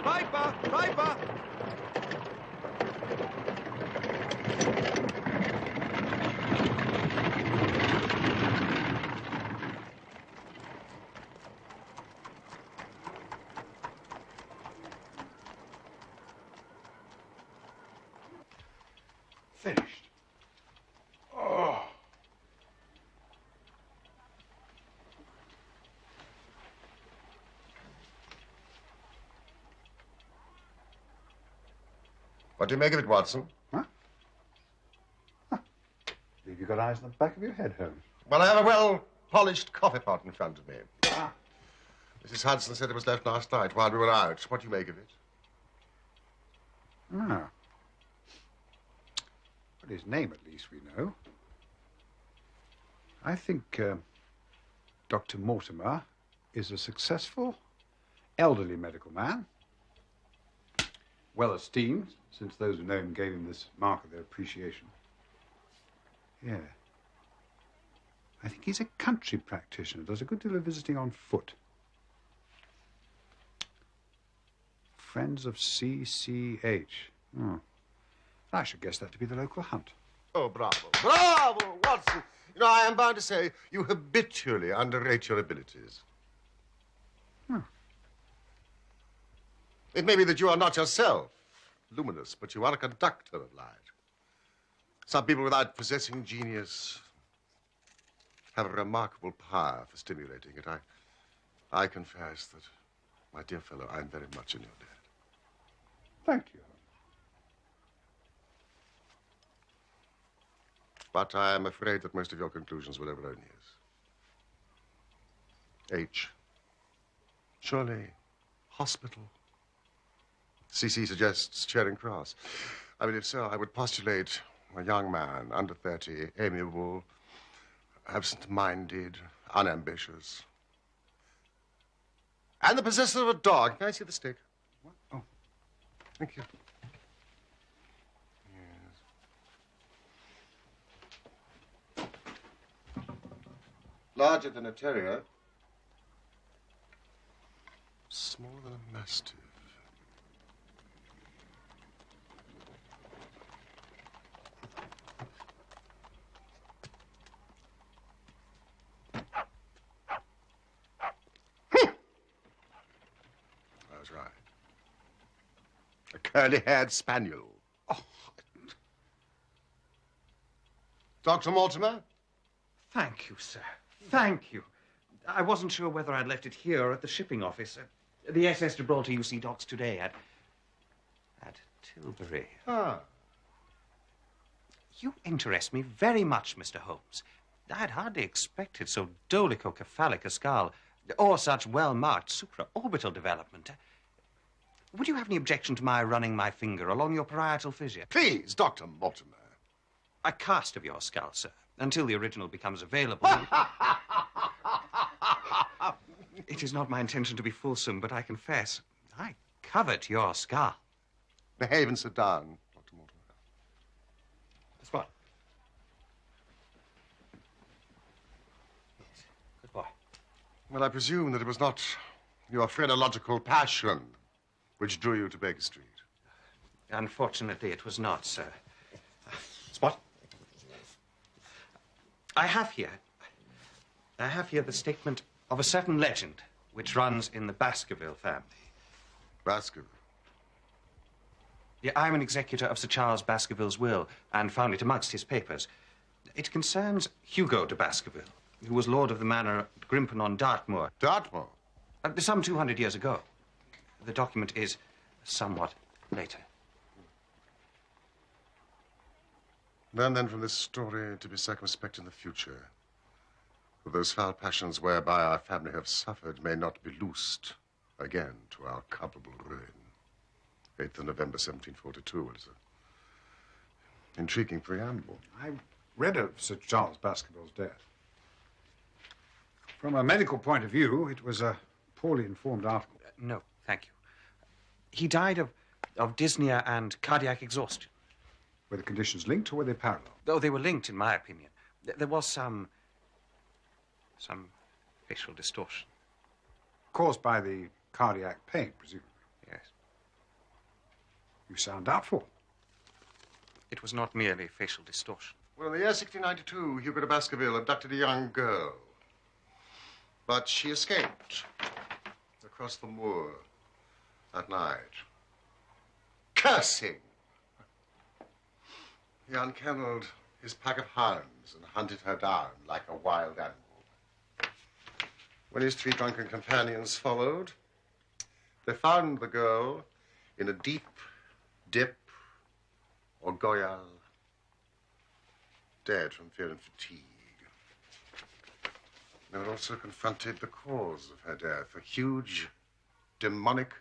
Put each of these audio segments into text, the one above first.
Piper! Piper! Finished. Oh. What do you make of it, Watson? Huh? Believe you've got eyes in the back of your head, Holmes. Well, I have a well-polished coffee pot in front of me. Mrs. Hudson said it was left last night while we were out. What do you make of it? Ah. Well, his name, at least, we know. I think Dr. Mortimer is a successful, elderly medical man. Well esteemed, since those who know him gave him this mark of their appreciation. Yeah. I think he's a country practitioner, does a good deal of visiting on foot. Friends of CCH. Oh. I should guess that to be the local hunt. Oh, bravo. Bravo, Watson. You know, I am bound to say you habitually underrate your abilities. It may be that you are not yourself luminous, but you are a conductor of light. Some people, without possessing genius, have a remarkable power for stimulating it. I confess that, my dear fellow, I'm very much in your debt. Thank you. But I am afraid that most of your conclusions were erroneous. H. Surely, hospital. CC suggests Charing Cross. I mean, if so, I would postulate a young man, under 30, amiable, absent-minded, unambitious. And the possessor of a dog. Can I see the stick? What? Oh. Thank you. Yes. Larger than a terrier. Smaller than a mastiff. I was right. A curly-haired spaniel. Oh. Dr. Mortimer? Thank you, sir. Thank you. I wasn't sure whether I'd left it here or at the shipping office. The SS Gibraltar UC docks today at Tilbury. Ah. You interest me very much, Mr. Holmes. I'd hardly expected so dolichocephalic a skull or such well-marked supraorbital development. Would you have any objection to my running my finger along your parietal fissure? Please, Dr. Mortimer. A cast of your skull, sir, until the original becomes available. It is not my intention to be fulsome, but I confess, I covet your skull. Behave and sit down, Dr. Mortimer. That's what? Yes. Good boy. Well, I presume that it was not your phrenological passion which drew you to Baker Street. Unfortunately, it was not, sir. Spot? I have here the statement of a certain legend which runs in the Baskerville family. Baskerville? Yeah, I'm an executor of Sir Charles Baskerville's will and found it amongst his papers. It concerns Hugo de Baskerville, who was lord of the manor at Grimpen on Dartmoor. Dartmoor? Some 200 years ago. The document is somewhat later. Learn then from this story to be circumspect in the future. For those foul passions whereby our family have suffered may not be loosed again to our culpable ruin. 8th of November, 1742 was an intriguing preamble. I read of Sir Charles Baskerville's death. From a medical point of view, it was a poorly informed article. No, thank you. He died of dyspnea and cardiac exhaustion. Were the conditions linked or were they parallel? Oh, they were linked, in my opinion. There was some facial distortion. Caused by the cardiac pain, presumably. Yes. You sound doubtful. It was not merely facial distortion. Well, in the year 1692, Hugo de Baskerville abducted a young girl. But she escaped across the moor at night, cursing. He unkennelled his pack of hounds and hunted her down like a wild animal. When his 3 drunken companions followed, they found the girl in a deep dip or goyal, dead from fear and fatigue. They had also confronted the cause of her death, a huge, demonic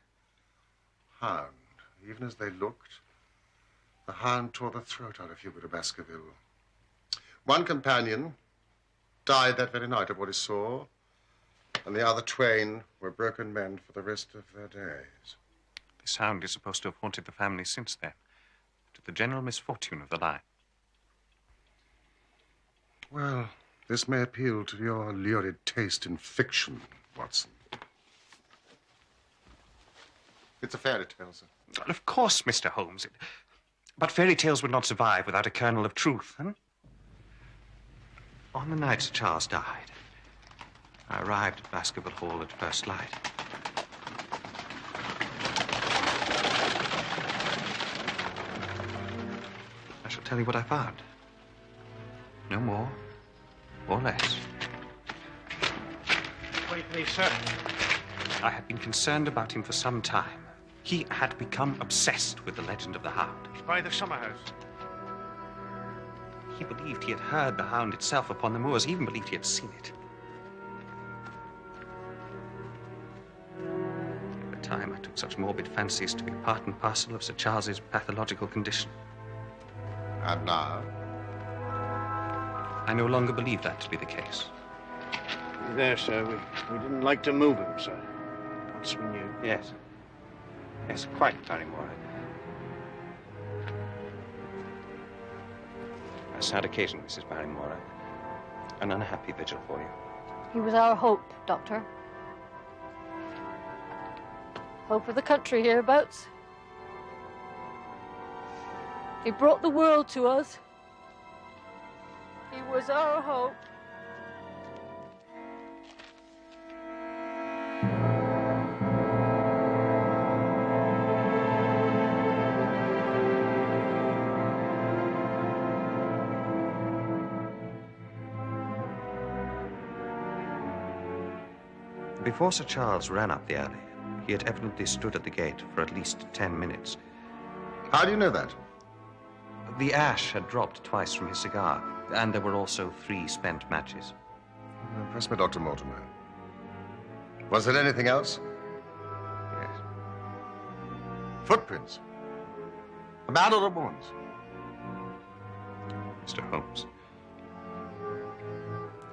hound. Even as they looked, the hound tore the throat out of Hugo de Baskerville. One companion died that very night of what he saw, and the other twain were broken men for the rest of their days. This hound is supposed to have haunted the family since then, to the general misfortune of the line. Well, this may appeal to your lurid taste in fiction, Watson. It's a fairy tale, sir. Well, of course, Mr. Holmes. But fairy tales would not survive without a kernel of truth, huh? On the night Sir Charles died, I arrived at Baskerville Hall at first light. I shall tell you what I found. No more or less. Wait, please, sir. I had been concerned about him for some time. He had become obsessed with the legend of the Hound. He's by the summer house. He believed he had heard the Hound itself upon the moors. He even believed he had seen it. At the time, I took such morbid fancies to be part and parcel of Sir Charles's pathological condition. And now? I no longer believe that to be the case. There, sir. We didn't like to move him, sir. Once we knew. Yes. Yes, quite, Barrymore. A sad occasion, Mrs. Barrymore. An unhappy vigil for you. He was our hope, Doctor. Hope of the country hereabouts. He brought the world to us. He was our hope. Before Sir Charles ran up the alley, he had evidently stood at the gate for at least 10 minutes. How do you know that? The ash had dropped twice from his cigar, and there were also 3 spent matches. Press me, Dr. Mortimer. Was there anything else? Yes. Footprints? A man or a woman's? Mr. Holmes.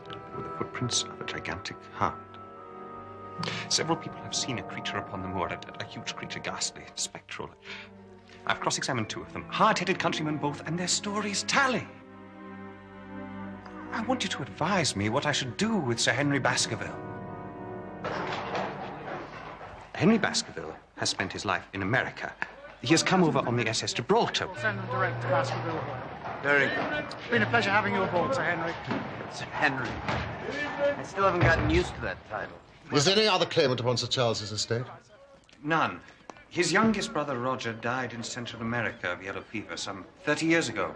They were the footprints of a gigantic hound. Several people have seen a creature upon the moor, a huge creature, ghastly, spectral. I've cross-examined 2 of them, hard-headed countrymen both, and their stories tally. I want you to advise me what I should do with Sir Henry Baskerville. Henry Baskerville has spent his life in America. He has come over on the SS Gibraltar. We'll send them direct to Baskerville. Very good. It's been a pleasure having you aboard, Sir Henry. Sir Henry. I still haven't gotten used to that title. Is there any other claimant upon Sir Charles's estate? None. His youngest brother, Roger, died in Central America of yellow fever some 30 years ago.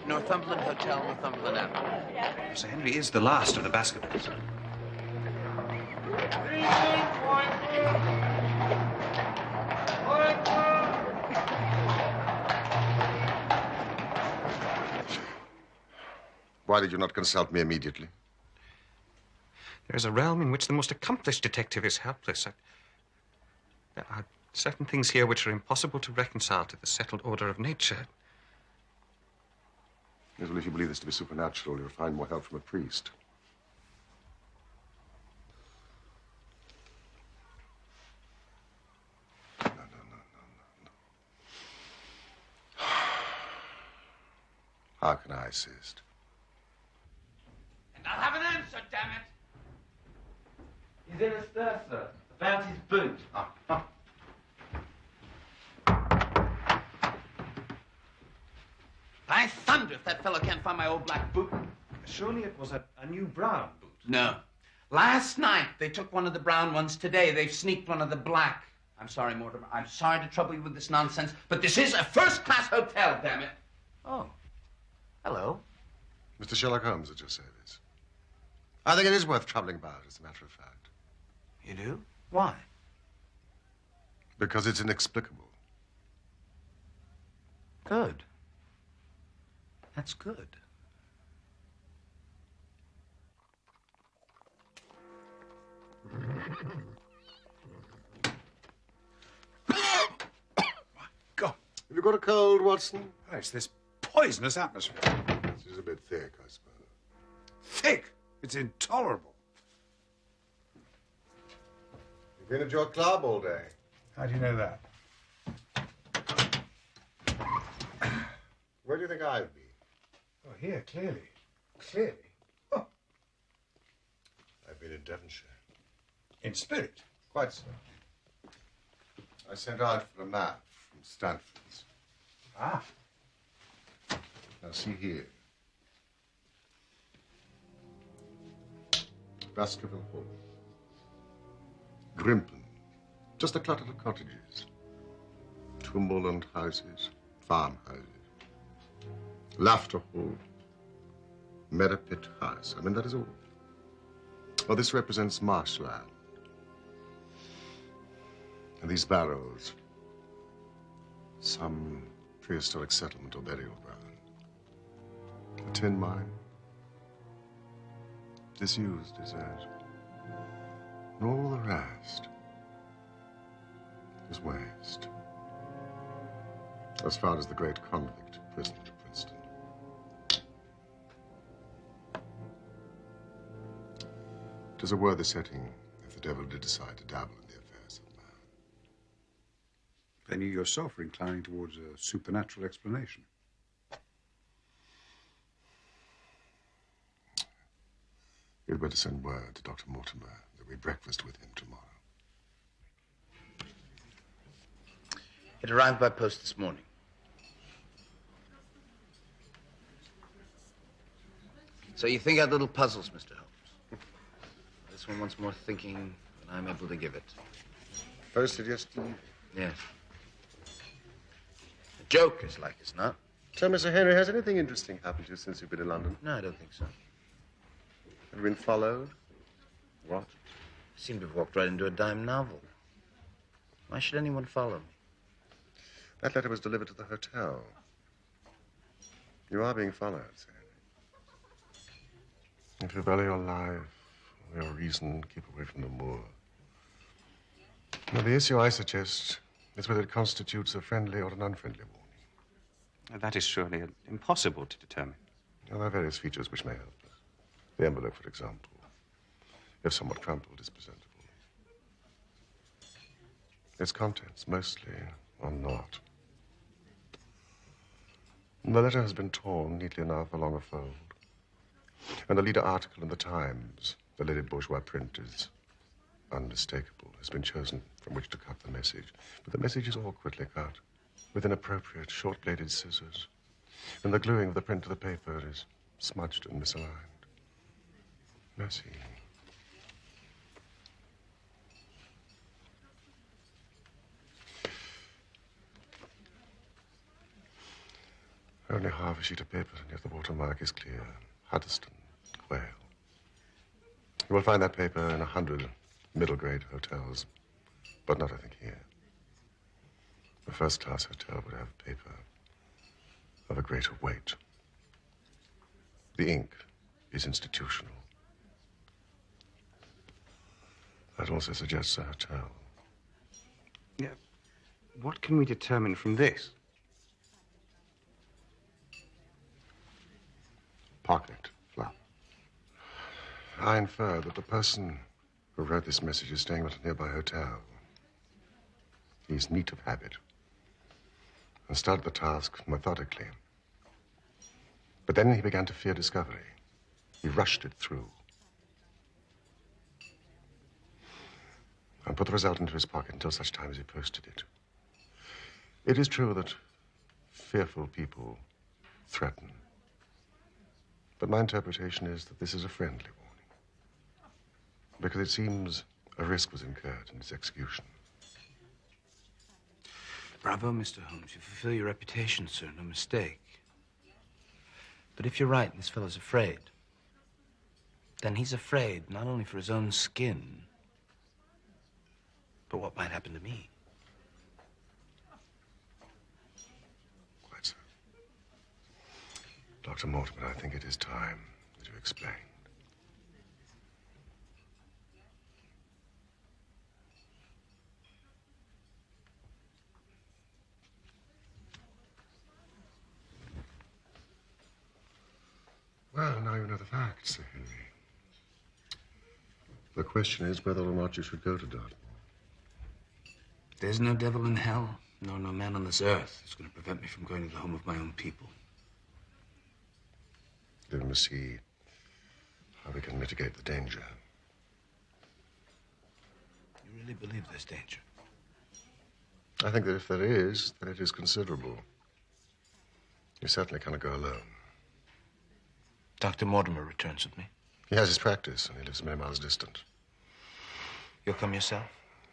Northumberland Hotel, Northumberland Avenue. Sir Henry is the last of the Baskervilles. Why did you not consult me immediately? There is a realm in which the most accomplished detective is helpless. There are certain things here which are impossible to reconcile to the settled order of nature. Yes, well, if you believe this to be supernatural, you'll find more help from a priest. No. How can I assist? And I'll have an answer, damn it! He's in a stir, sir. About his boot. old black boot? Surely it was a new brown boot. No. Last night, they took one of the brown ones. Today, they've sneaked one of the black. I'm sorry, Mortimer. I'm sorry to trouble you with this nonsense, but this is a first-class hotel, damn it. Oh. Hello. Mr. Sherlock Holmes at your service. I think it is worth troubling about, as a matter of fact. You do? Why? Because it's inexplicable. Good. That's good. God. Have you got a cold, Watson? Oh, it's this poisonous atmosphere. This is a bit thick, I suppose. Thick. It's intolerable. You've been at your club all day. How do you know that? Where do you think I've been? Oh, here, clearly. Clearly. Oh. I've been in Devonshire. In spirit. Quite so. I sent out for a map from Stanford's. Ah. Now, see here. Baskerville Hall. Grimpen. Just a clutter of cottages. Two moorland houses. Farmhouses. Laughter Hall. Meadowpit House. I mean, that is all. Well, this represents marshland. And these barrows, some prehistoric settlement or burial ground. A tin mine. Disused, desert. And all the rest is waste. As far as the great convict prison at Princeton. It is a worthy setting if the devil did decide to dabble in the affairs of man. Then you yourself are inclining towards a supernatural explanation. You'd better send word to Dr. Mortimer that we breakfast with him tomorrow. It arrived by post this morning. So you think out little puzzles, Mr. Holmes. This one wants more thinking than I'm able to give it. Posted yesterday? Yes. A joke, as like as not. So, Mr. Henry, has anything interesting happened to you since you've been in London? No, I don't think so. Have you been followed? What? I seem to have walked right into a dime novel. Why should anyone follow me? That letter was delivered to the hotel. You are being followed, Sir Henry. If you value your life or your reason, keep away from the moor. Now, the issue I suggest is whether it constitutes a friendly or an unfriendly warning. That is surely impossible to determine. Now, there are various features which may help us. The envelope, for example, if somewhat crumpled, is presentable. Its contents, mostly, are not. The letter has been torn neatly enough along a fold. And the leader article in the Times, the Lady Bourgeois print, is unmistakable, has been chosen from which to cut the message. But the message is awkwardly cut, with inappropriate short-bladed scissors. And the gluing of the print to the paper is smudged and misaligned. Mercy. Only half a sheet of paper, and yet the watermark is clear. Huddeston, Quail. You will find that paper in 100 middle-grade hotels, but not, I think, here. A first-class hotel would have paper of a greater weight. The ink is institutional. That also suggests a hotel. Yeah. What can we determine from this? Pocket flap. I infer that the person who wrote this message is staying at a nearby hotel. He's neat of habit and started the task methodically. But then he began to fear discovery. He rushed it through and put the result into his pocket until such time as he posted it. It is true that fearful people threaten. But my interpretation is that this is a friendly warning. Because it seems a risk was incurred in its execution. Bravo, Mr. Holmes. You fulfill your reputation, sir. No mistake. But if you're right, and this fellow's afraid, then he's afraid not only for his own skin, but what might happen to me. Quite so. Dr. Mortimer, I think it is time that you explained. Well, now you know the facts, Sir Henry. The question is whether or not you should go to Dartmoor. There's no devil in hell, nor no man on this earth that's going to prevent me from going to the home of my own people. Then we must see how we can mitigate the danger. You really believe there's danger? I think that if there is, then it is considerable. You certainly cannot go alone. Dr. Mortimer returns with me. He has his practice, and he lives many miles distant. You'll come yourself?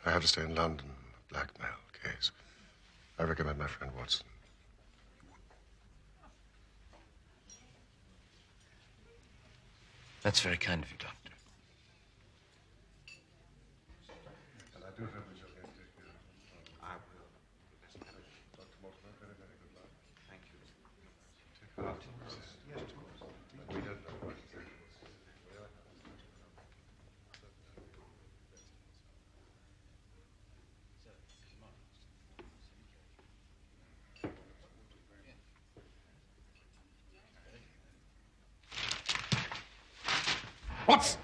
I have to stay in London, a blackmail case. I recommend my friend Watson. That's very kind of you, Doctor. And I do hope that you'll get to take care of I will. Dr. Mortimer, very, very good luck. Thank you. Take heart. Yes, of course. We don't know what to say. What's...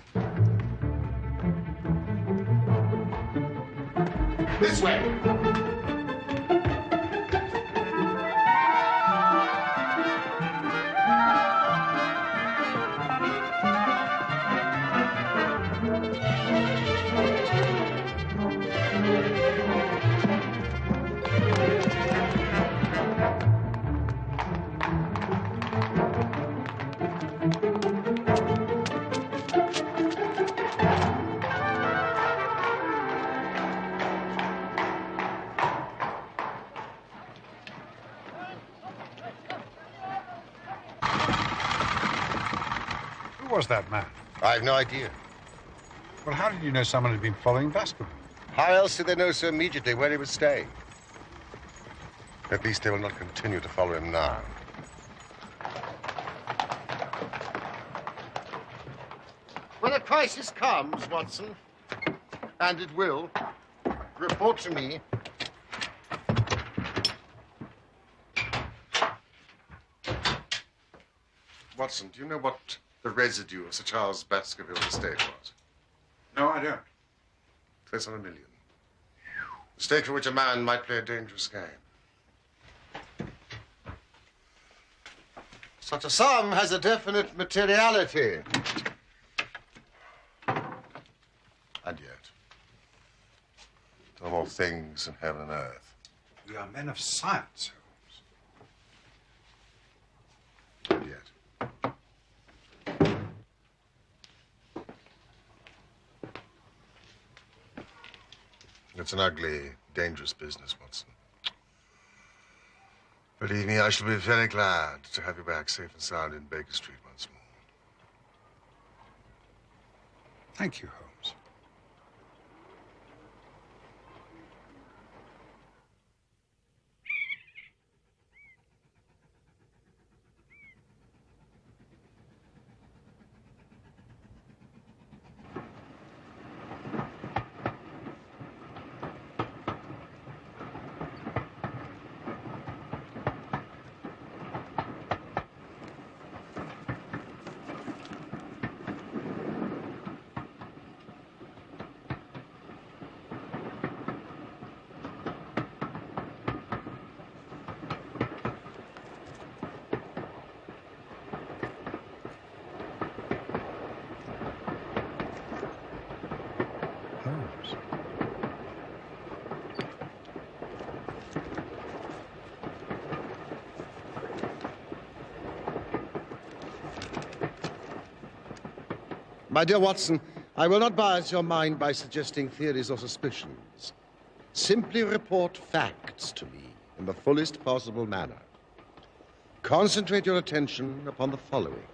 This way! Who was that man? I have no idea. Well, how did you know someone had been following Baskervilles? How else did they know so immediately where he was staying? At least they will not continue to follow him now. When a crisis comes, Watson, and it will, report to me. Watson, do you know what the residue of Sir Charles Baskerville's estate was? No, I don't. Close on $1 million. A stake for which a man might play a dangerous game. Such a sum has a definite materiality. And yet, of all things in heaven and earth. We are men of science, And yet. It's an ugly, dangerous business, Watson. Believe me, I shall be very glad to have you back safe and sound in Baker Street once more. Thank you, Holmes. My dear Watson, I will not bias your mind by suggesting theories or suspicions. Simply report facts to me in the fullest possible manner. Concentrate your attention upon the following.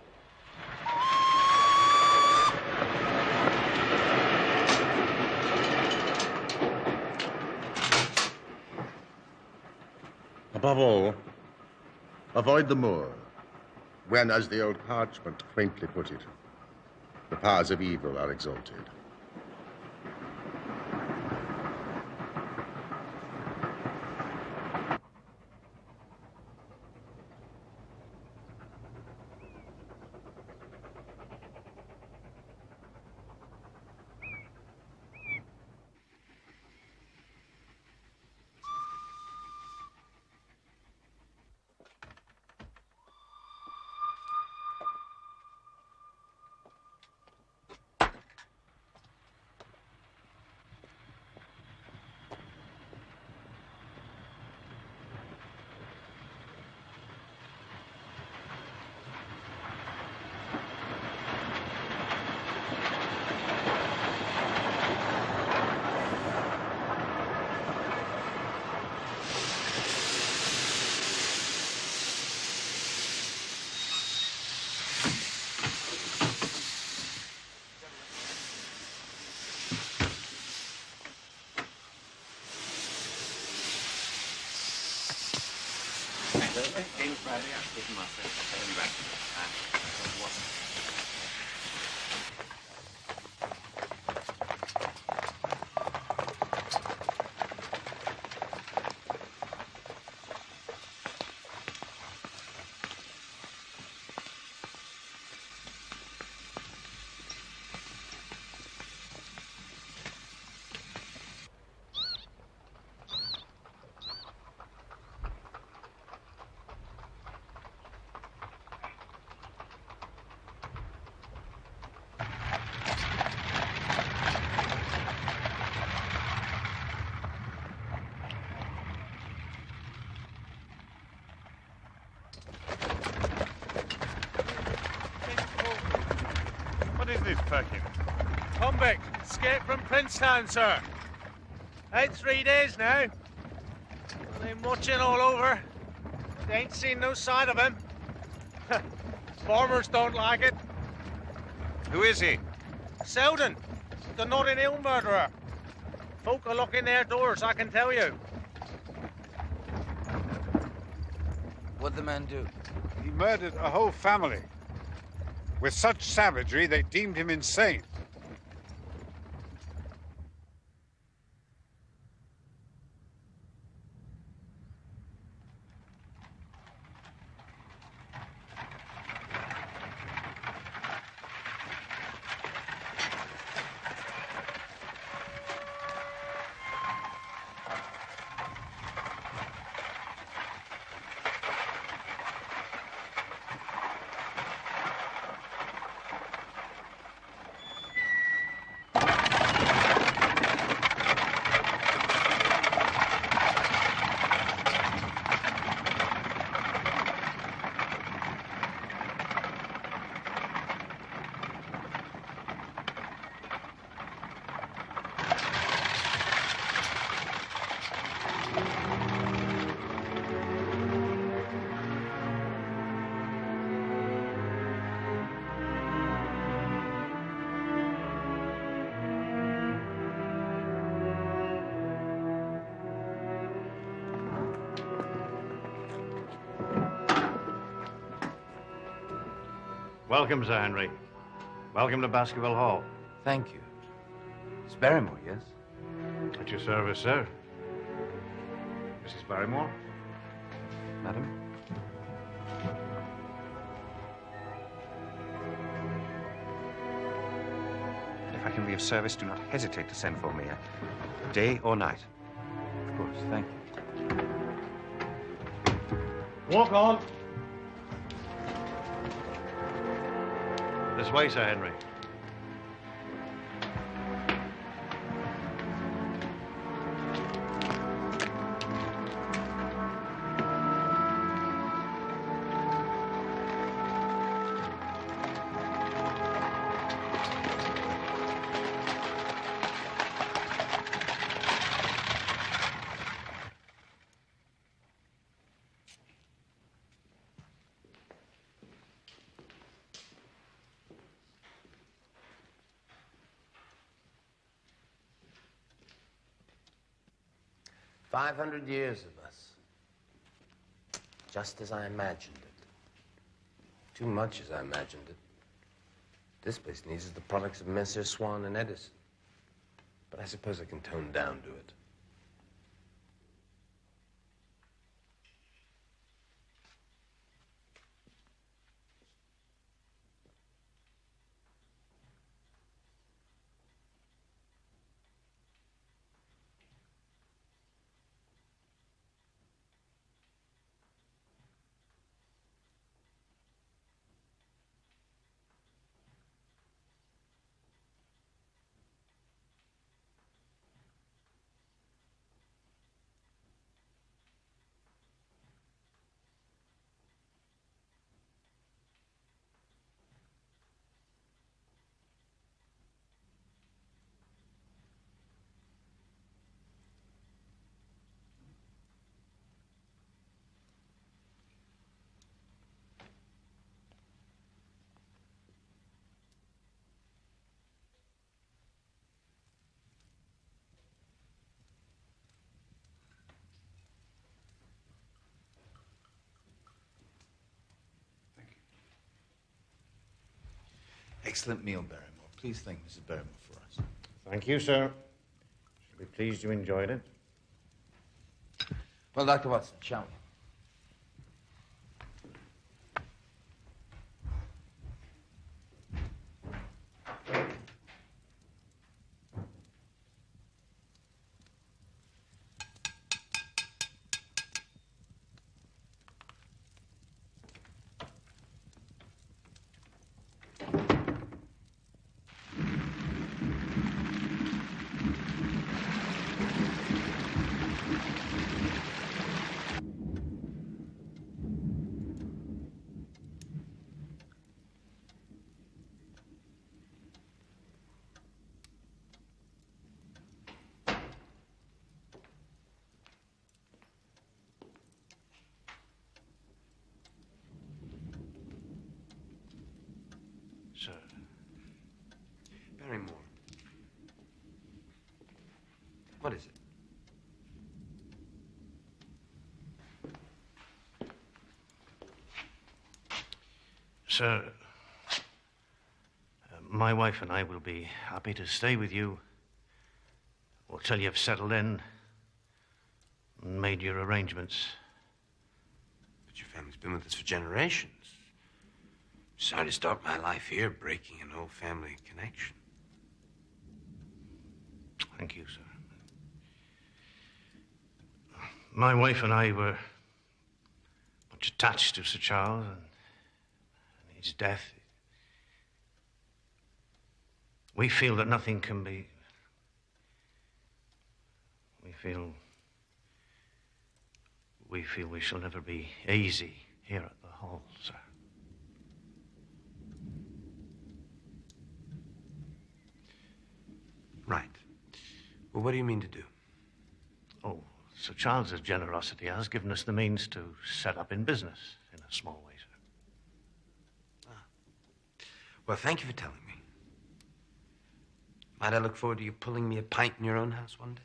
Above all, avoid the moor, when, as the old parchment quaintly put it, the powers of evil are exalted. What is this packing? Convict, escaped from Princetown, sir. Out 3 days now. Been watching all over. They ain't seen no sign of him. Farmers don't like it. Who is he? Selden, the Notting Hill murderer. Folk are locking their doors, I can tell you. What'd the man do? He murdered a whole family. With such savagery, they deemed him insane. Welcome, Sir Henry. Welcome to Baskerville Hall. Thank you. It's Barrymore, yes? At your service, sir. Mrs. Barrymore? Madam? If I can be of service, do not hesitate to send for me, day or night. Of course, thank you. Walk on. This way, Sir Henry. 500 years of us. Just as I imagined it. Too much as I imagined it. This place needs is the products of Messrs. Swan and Edison. But I suppose I can tone down to it. Excellent meal, Barrymore. Please thank Mrs. Barrymore for us. Thank you, sir. Shall be pleased you enjoyed it. Well, Dr. Watson, shall we? Sir. Barrymore. What is it? Sir, my wife and I will be happy to stay with you until you've settled in and made your arrangements. But your family's been with us for generations. Sorry to start my life here, breaking an old family connection. Thank you, sir. My wife and I were much attached to Sir Charles, and his death. We feel that nothing can be. We feel we shall never be easy here at the Hall, sir. Right. Well, what do you mean to do? Oh, Sir Charles's generosity has given us the means to set up in business in a small way, sir. Well, thank you for telling me. Might I look forward to you pulling me a pint in your own house one day?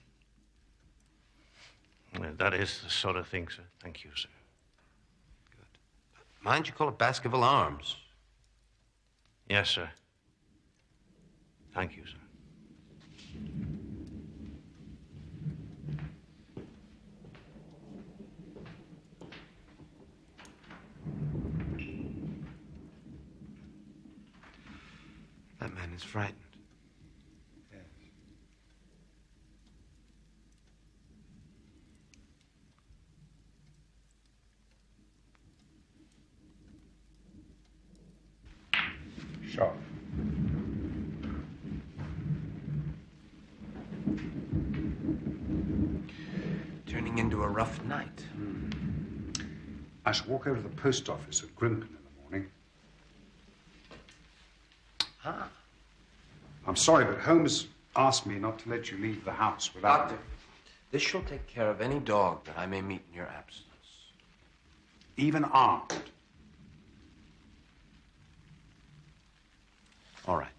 Well, that is the sort of thing, sir. Thank you, sir. Good. Mind you call it Baskerville Arms. Yes, sir. Thank you, sir. That man is frightened. Yes. Shot. Turning into a rough night. I shall walk over to the post office at Grimpen in the morning. Ah. I'm sorry, but Holmes asked me not to let you leave the house without... Doctor, this shall take care of any dog that I may meet in your absence. Even armed. All right.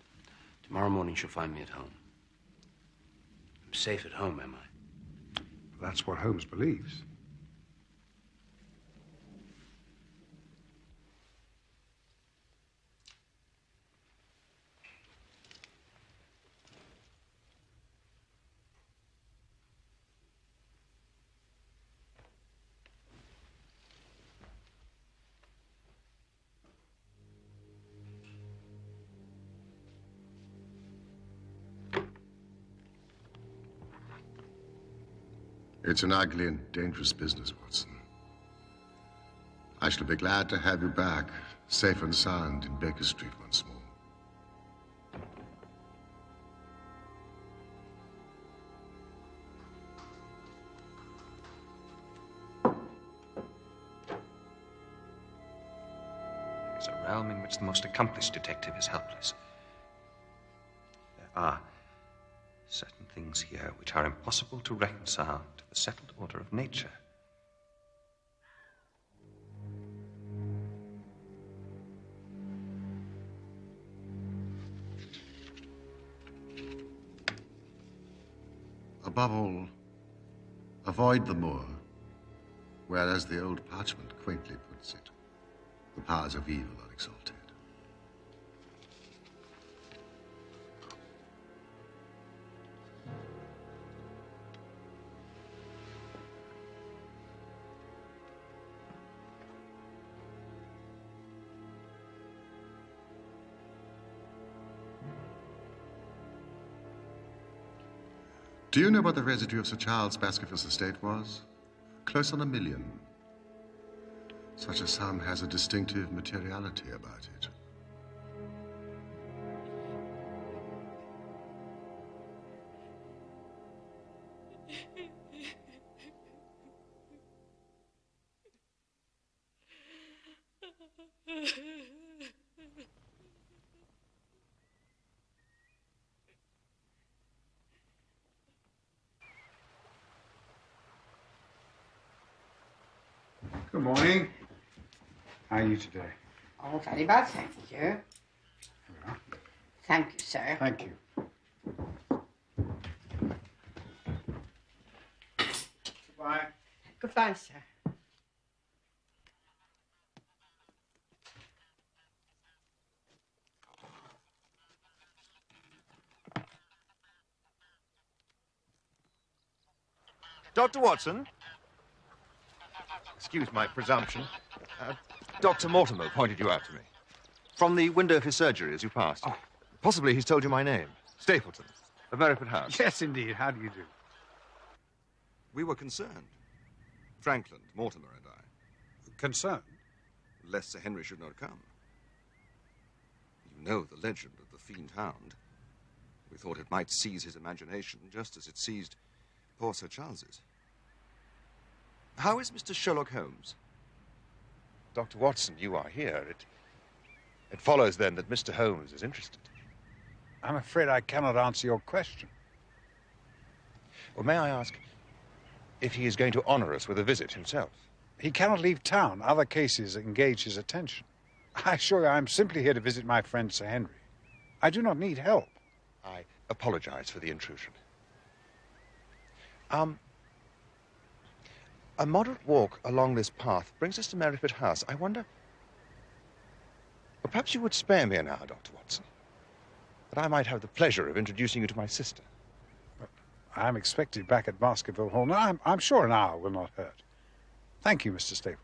Tomorrow morning she'll find me at home. I'm safe at home, am I? That's what Holmes believes. It's an ugly and dangerous business, Watson. I shall be glad to have you back, safe and sound, in Baker Street once more. It's a realm in which the most accomplished detective is helpless. There are certain things here which are impossible to reconcile to the settled order of nature. Above all, avoid the moor, where, as the old parchment quaintly puts it, the powers of evil are exalted. Do you know what the residue of Sir Charles Baskervilles' estate was? Close on 1 million. Such a sum has a distinctive materiality about it. Good morning. How are you today? Oh, very well, thank you. Here we are. Thank you, sir. Thank you. Goodbye. Goodbye, sir. Dr. Watson? Excuse my presumption. Dr. Mortimer pointed you out to me. From the window of his surgery as you passed. Oh. Possibly he's told you my name. Stapleton, of Merripit House. Yes, indeed. How do you do? We were concerned. Frankland, Mortimer and I. Concerned? Lest Sir Henry should not come. You know the legend of the fiend Hound. We thought it might seize his imagination just as it seized poor Sir Charles's. How is Mr. Sherlock Holmes? Dr. Watson, you are here. It follows, then, that Mr. Holmes is interested. I'm afraid I cannot answer your question. Well, may I ask if he is going to honor us with a visit himself? He cannot leave town. Other cases engage his attention. I assure you, I'm simply here to visit my friend Sir Henry. I do not need help. I apologize for the intrusion. A moderate walk along this path brings us to Merripit House. I wonder... Well, perhaps you would spare me an hour, Dr. Watson, that I might have the pleasure of introducing you to my sister. I'm expected back at Baskerville Hall. No, I'm sure an hour will not hurt. Thank you, Mr. Stapleton.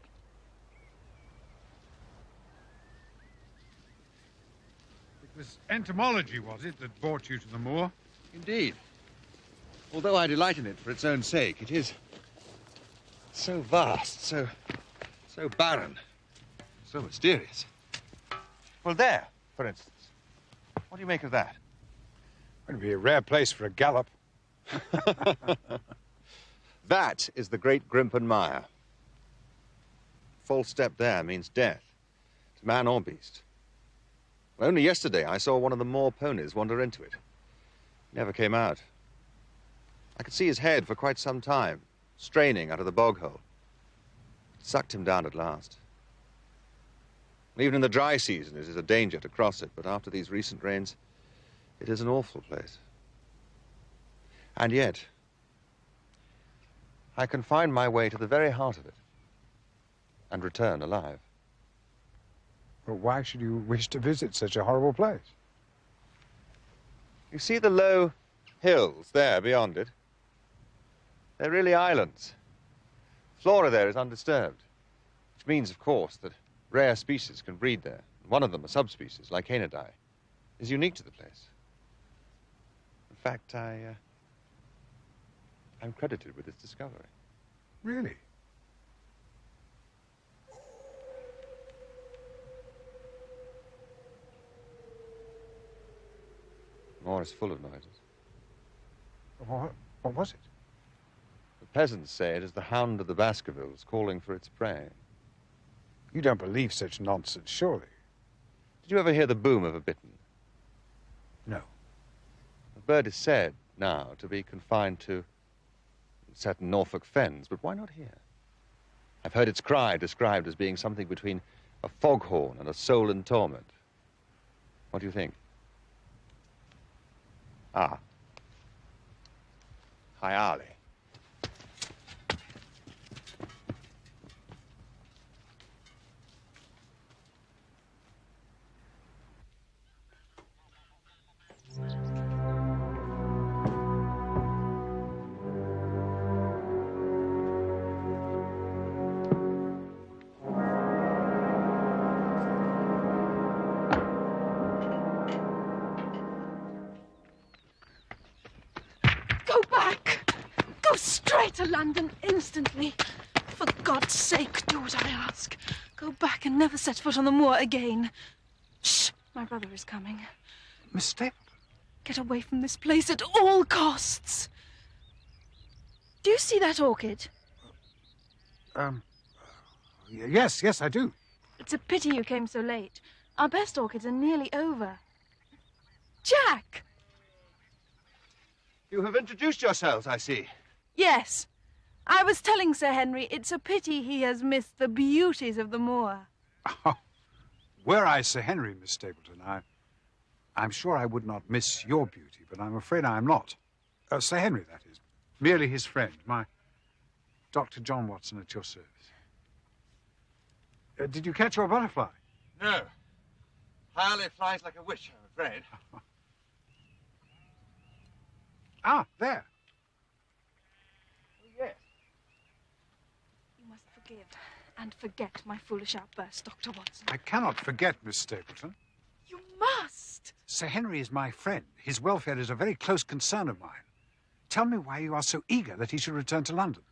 It was entomology, was it, that brought you to the moor? Indeed. Although I delight in it for its own sake, it is so vast, so barren, so mysterious. Well, there, for instance. What do you make of that? It would be a rare place for a gallop. That is the great Grimpen Mire. False step there means death, to man or beast. Well, only yesterday I saw one of the moor ponies wander into it. Never came out. I could see his head for quite some time, straining out of the bog hole. It sucked him down at last. Even in the dry season, it is a danger to cross it, but after these recent rains, it is an awful place. And yet, I can find my way to the very heart of it and return alive. But why should you wish to visit such a horrible place? You see the low hills there beyond it? They're really islands. The flora there is undisturbed, which means, of course, that rare species can breed there. One of them, a subspecies, like Canidae, is unique to the place. In fact, I'm credited with its discovery. Really? The moor is full of noises. What was it? The peasants say it is the Hound of the Baskervilles calling for its prey. You don't believe such nonsense, surely? Did you ever hear the boom of a bittern? No. The bird is said now to be confined to certain Norfolk fens, but why not here? I've heard its cry described as being something between a foghorn and a soul in torment. What do you think? Ah. Hi, Ali. Go back! Go straight to London instantly. For God's sake, do what I ask. Go back and never set foot on the moor again. Shh! My brother is coming. Miss Stapleton? Get away from this place at all costs. Do you see that orchid? Yes, I do. It's a pity you came so late. Our best orchids are nearly over. Jack! You have introduced yourselves, I see. Yes. I was telling Sir Henry it's a pity he has missed the beauties of the moor. Oh, were I Sir Henry, Miss Stapleton, I'm sure I would not miss your beauty, but I'm afraid I'm not. Sir Henry, that is. Merely his friend, my Dr. John Watson at your service. Did you catch your butterfly? No. I only flies like a witch, I'm afraid. Ah, there. Oh, yes. You must forgive and forget my foolish outburst, Dr. Watson. I cannot forget, Miss Stapleton. You must! Sir Henry is my friend. His welfare is a very close concern of mine. Tell me why you are so eager that he should return to London.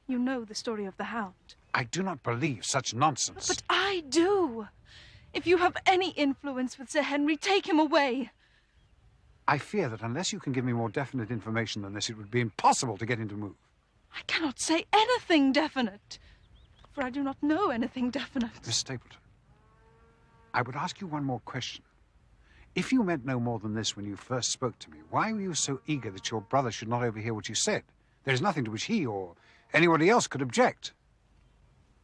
You know the story of the Hound. I do not believe such nonsense. But I do. If you have any influence with Sir Henry, take him away. I fear that unless you can give me more definite information than this, it would be impossible to get him to move. I cannot say anything definite, for I do not know anything definite. Miss Stapleton, I would ask you one more question. If you meant no more than this when you first spoke to me, why were you so eager that your brother should not overhear what you said? There is nothing to which he or anybody else could object.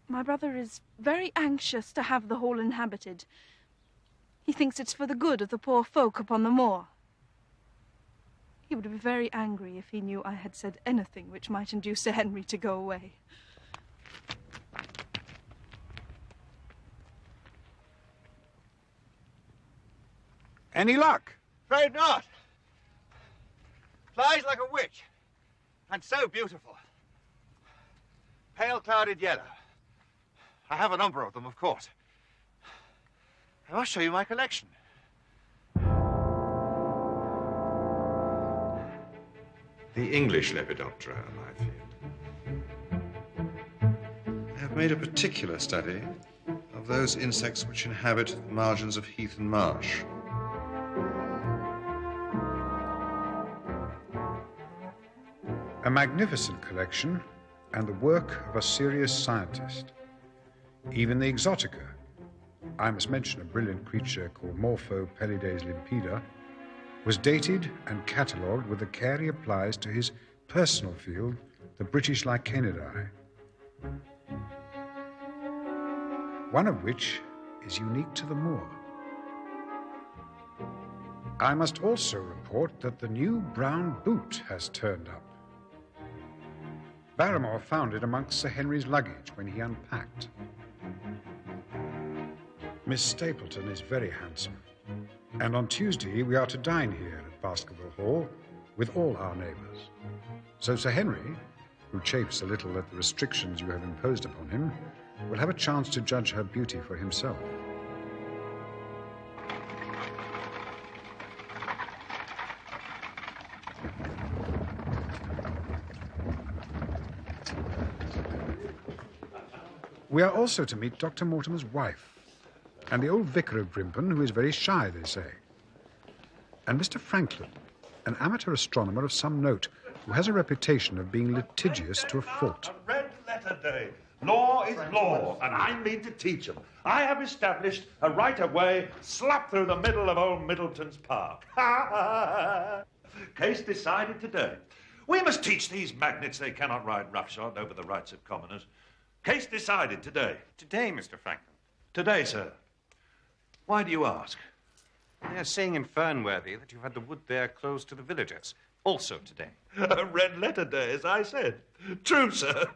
My brother is very anxious to have the hall inhabited. He thinks it's for the good of the poor folk upon the moor. He would be very angry if he knew I had said anything which might induce Sir Henry to go away. Any luck? Afraid not. Flies like a witch. And so beautiful. Pale clouded yellow. I have a number of them, of course. I must show you my collection. The English Lepidoptera, I fear. I have made a particular study of those insects which inhabit the margins of heath and marsh. A magnificent collection and the work of a serious scientist. Even the Exotica, I must mention a brilliant creature called Morpho Pelides limpida, was dated and catalogued with the care he applies to his personal field, the British Lycaenidae. One of which is unique to the moor. I must also report that the new brown boot has turned up. Barrymore found it amongst Sir Henry's luggage when he unpacked. Miss Stapleton is very handsome, and on Tuesday we are to dine here at Baskerville Hall with all our neighbours. So Sir Henry, who chafes a little at the restrictions you have imposed upon him, will have a chance to judge her beauty for himself. We are also to meet Dr. Mortimer's wife, and the old vicar of Grimpen, who is very shy, they say. And Mr. Franklin, an amateur astronomer of some note, who has a reputation of being litigious to a fault. A red letter day. Law is law, and I mean to teach 'em. I have established a right-of-way slap through the middle of old Middleton's Park. Ha ha! Case decided today. We must teach these magnates they cannot ride roughshod over the rights of commoners. Case decided today. Today, Mr. Franklin. Today, sir. Why do you ask? They're saying in Fernworthy that you've had the wood there closed to the villagers. Also today. A red letter day, as I said. True, sir.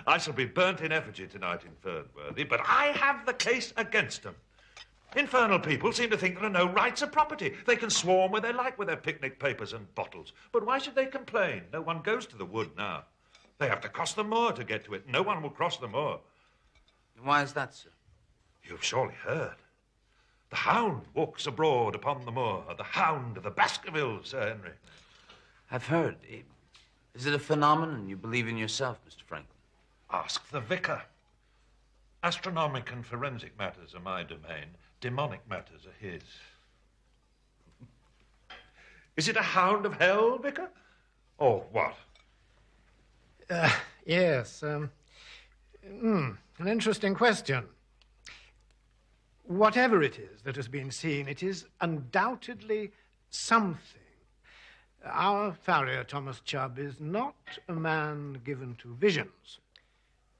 I shall be burnt in effigy tonight in Fernworthy, but I have the case against them. Infernal people seem to think there are no rights of property. They can swarm where they like with their picnic papers and bottles. But why should they complain? No one goes to the wood now. They have to cross the moor to get to it. No one will cross the moor. Why is that, sir? You've surely heard. The Hound walks abroad upon the moor. The Hound of the Baskervilles, Sir Henry. I've heard. Is it a phenomenon you believe in yourself, Mr. Franklin? Ask the vicar. Astronomic and forensic matters are my domain. Demonic matters are his. Is it a hound of hell, vicar? Or what? Yes. An interesting question. Whatever it is that has been seen, it is undoubtedly something. Our farrier, Thomas Chubb, is not a man given to visions.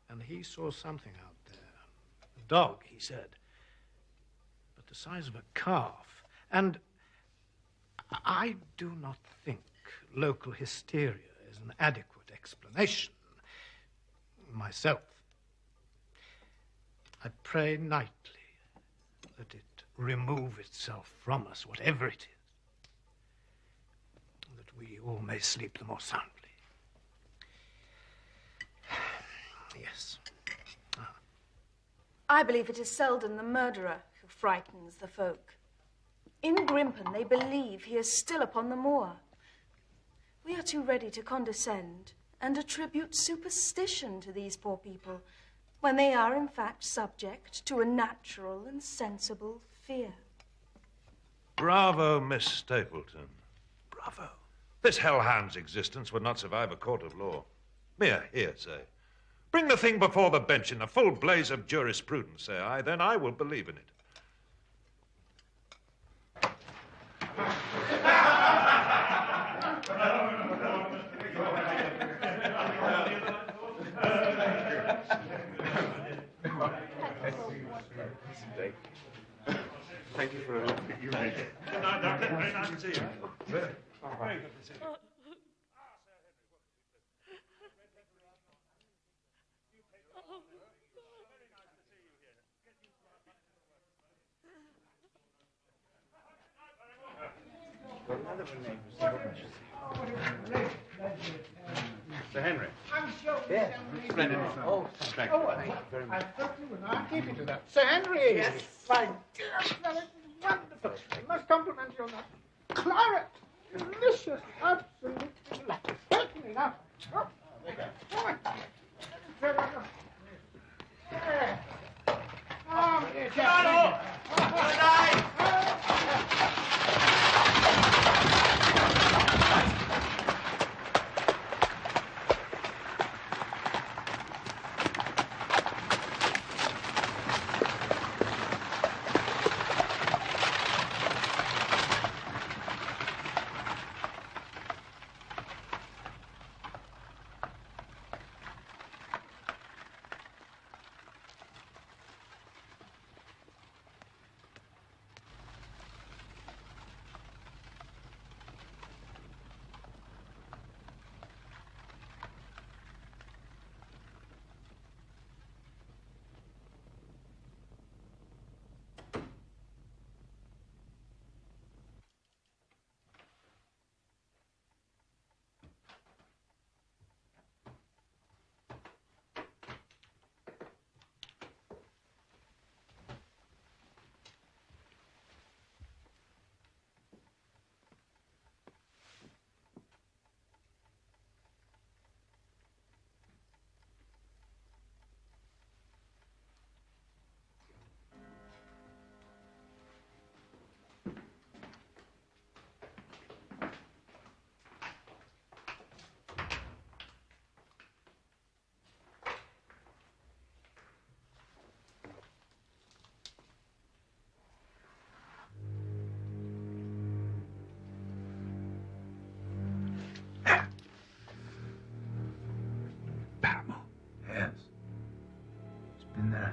And he saw something out there. A dog, he said. But the size of a calf. And I do not think local hysteria is an adequate explanation. Myself. I pray nightly that it remove itself from us, whatever it is, that we all may sleep the more soundly. Yes. I believe it is Selden the murderer who frightens the folk. In Grimpen, they believe he is still upon the moor. We are too ready to condescend and attribute superstition to these poor people when they are, in fact, subject to a natural and sensible fear. Bravo, Miss Stapleton. Bravo. This hellhound's existence would not survive a court of law. Mere hearsay. Bring the thing before the bench in the full blaze of jurisprudence, say I, then I will believe in it. Thank you for a Good night, Doctor. Very nice to see you. Very good to see you. Sir Henry. I'm sure. Yes. Splendid. Oh, thank you. Very much. I thought you were not keeping to that. Sir Henry! Yes. My dear fellow, wonderful. I must compliment you on that claret. Delicious. Absolutely delightful. Certainly now. Oh, very good. Yeah. Oh, dear chap. Good night.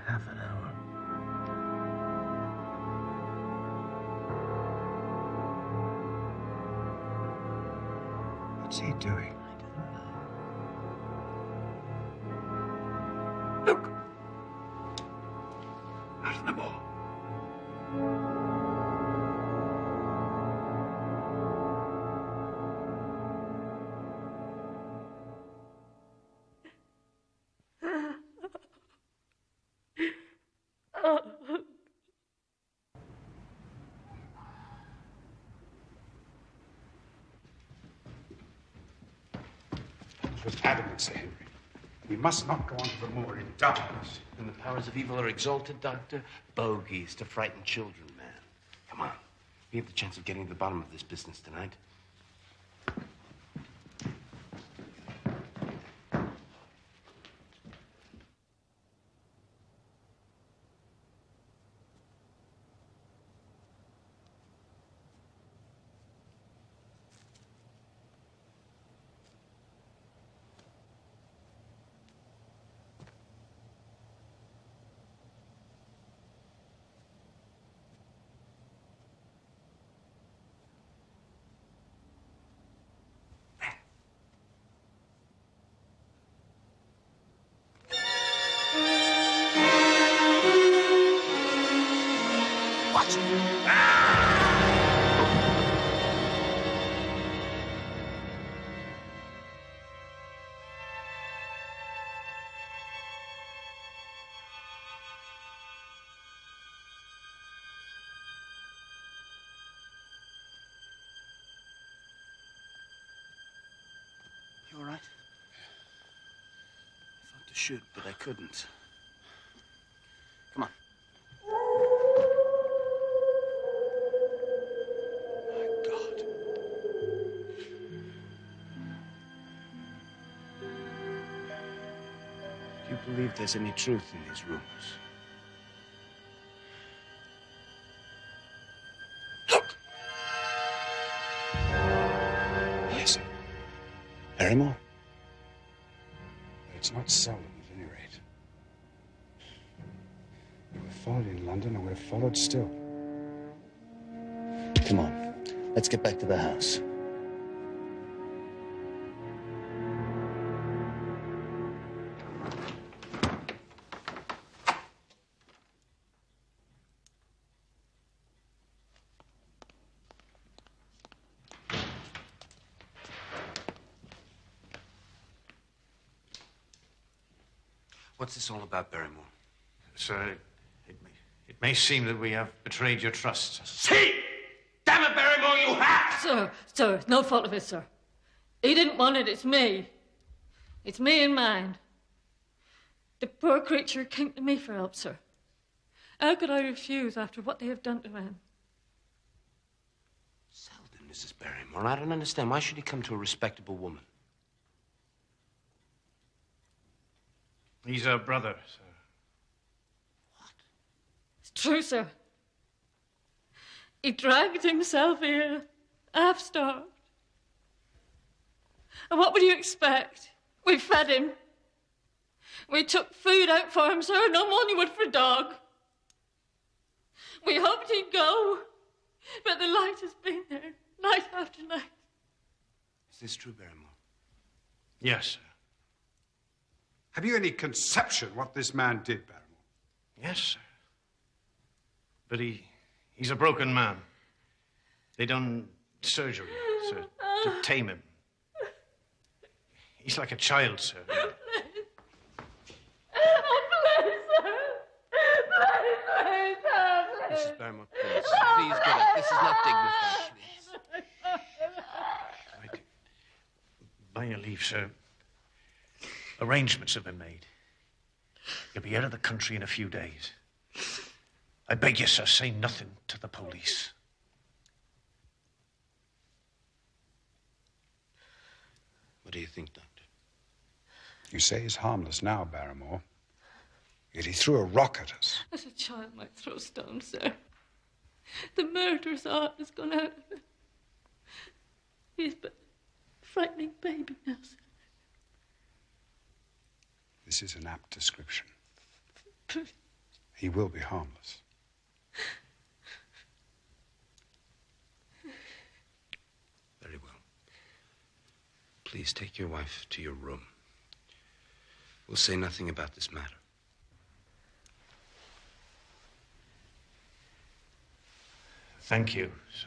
half an hour. What's he doing? Look! Out of the ball. Was adamant, Sir Henry. We must not go onto the moor in darkness. When the powers of evil are exalted, Doctor, bogies to frighten children, man. Come on. We have the chance of getting to the bottom of this business tonight. You all right? I thought to shoot, but I couldn't. Come on. My God. Do you believe there's any truth in these rumors? Yes. Barrymore? It's not seldom, at any rate. We were followed in London, and we're followed still. Come on. Let's get back to the house. What's this all about, Barrymore? Sir, it may seem that we have betrayed your trust. See! Damn it, Barrymore, you have! Sir, no fault of his, sir. He didn't want it, it's me. It's me and mine. The poor creature came to me for help, sir. How could I refuse after what they have done to him? Seldon, Mrs. Barrymore, I don't understand. Why should he come to a respectable woman? He's our brother, sir. It's true, sir. He dragged himself here, half-starved. And what would you expect? We fed him. We took food out for him, sir, no more than you would for a dog. We hoped he'd go, but the light has been there, night after night. Is this true, Barrymore? Yes, sir. Have you any conception what this man did, Barrymore? Yes, sir. But he's a broken man. They done surgery, sir, to tame him. He's like a child, sir. Mrs. Barrymore, please. Please get up. This is not dignified, please. By your leave, sir, arrangements have been made. You'll be out of the country in a few days. I beg you, sir, say nothing to the police. What do you think, Doctor? You say he's harmless now, Barrymore. Yet he threw a rock at us. As a child might throw stones, sir. The murderer's heart has gone out of him. He's but a frightening baby now, sir. This is an apt description. he will be harmless. Very well. Please take your wife to your room. We'll say nothing about this matter. Thank you, sir.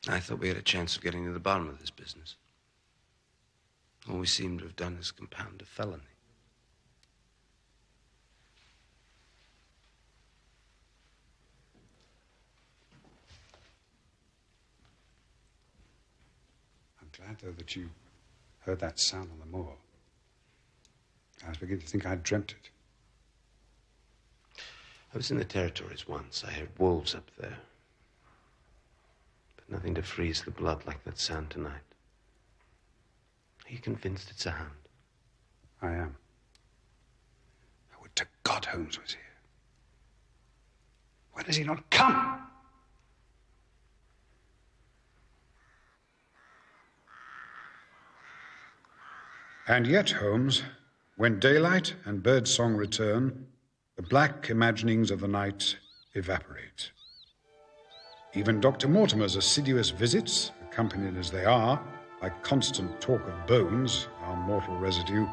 I thought we had a chance of getting to the bottom of this business. All we seem to have done is compound a felony. I'm glad, though, that you heard that sound on the moor. I was beginning to think I'd dreamt it. I was in the territories once. I heard wolves up there. But nothing to freeze the blood like that sound tonight. Are you convinced it's a hound? I am. I would to God Holmes was here. Why does he not come? And yet, Holmes, when daylight and birdsong return, the black imaginings of the night evaporate. Even Dr. Mortimer's assiduous visits, accompanied as they are by constant talk of bones, our mortal residue,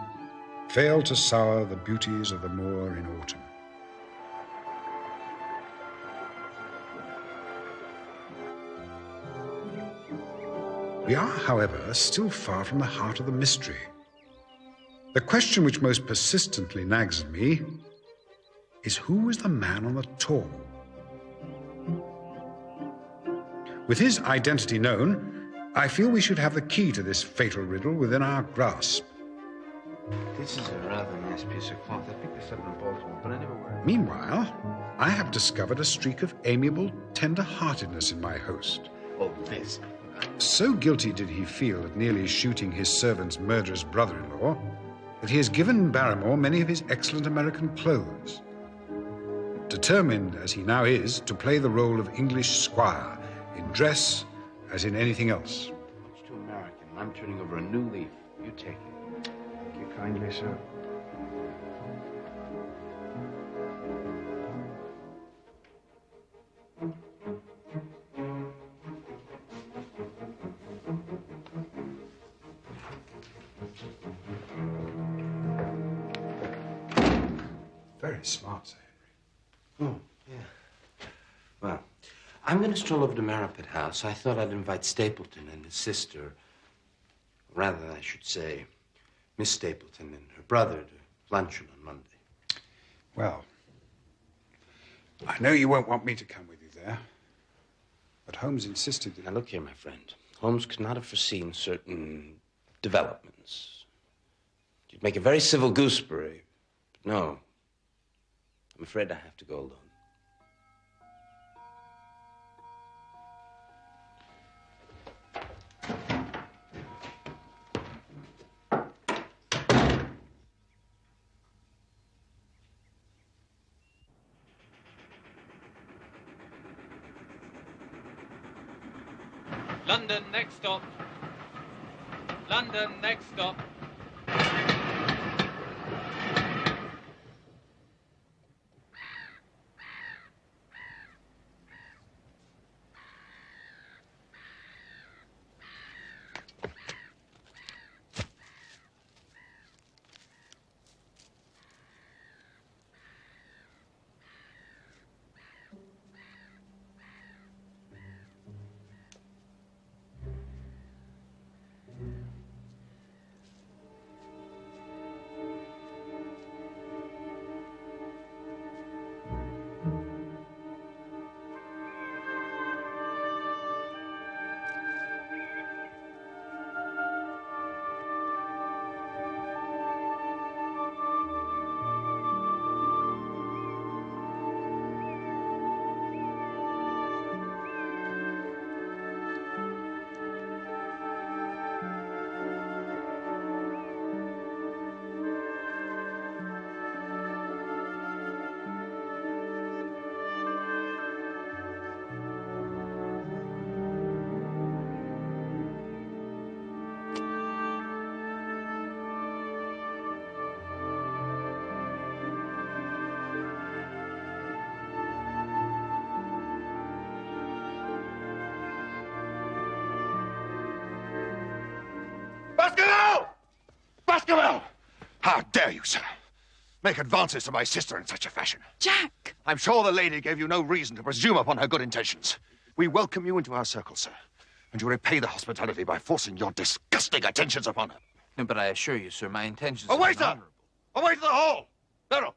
fail to sour the beauties of the moor in autumn. We are, however, still far from the heart of the mystery. The question which most persistently nags at me is who is the man on the tall? With his identity known, I feel we should have the key to this fatal riddle within our grasp. This is a rather nice piece of cloth. I picked this up in Baltimore, but I never wear it. Meanwhile, I have discovered a streak of amiable tender-heartedness in my host. Oh, this. So guilty did he feel at nearly shooting his servant's murderous brother-in-law that he has given Barrymore many of his excellent American clothes. Determined, as he now is, to play the role of English squire, in dress as in anything else. Much too American. I'm turning over a new leaf. You take it. Thank you kindly, sir. Very smart, Sir Henry. Oh, yeah. Well, I'm going to stroll over to Maripet House. I thought I'd invite Stapleton and his sister. Rather, I should say, Miss Stapleton and her brother to luncheon on Monday. Well, I know you won't want me to come with you there, but Holmes insisted that... Now, look here, my friend. Holmes could not have foreseen certain developments. You'd make a very civil gooseberry, but no. I'm afraid I have to go alone. London, next stop. London, next stop. Baskerville! How dare you, sir, make advances to my sister in such a fashion? Jack! I'm sure the lady gave you no reason to presume upon her good intentions. We welcome you into our circle, sir, and you repay the hospitality by forcing your disgusting attentions upon her. No, but I assure you, sir, my intentions Away, are sir! honorable. Away to the hall! Beryl!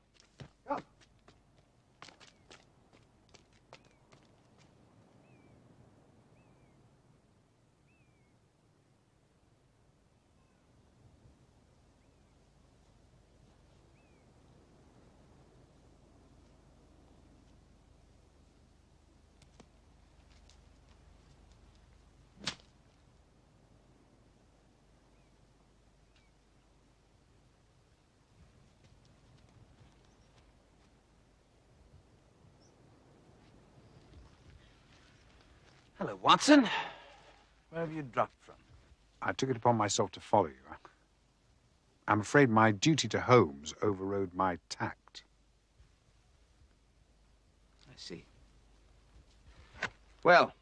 Hello, Watson. Where have you dropped from? I took it upon myself to follow you. I'm afraid my duty to Holmes overrode my tact. I see. Well,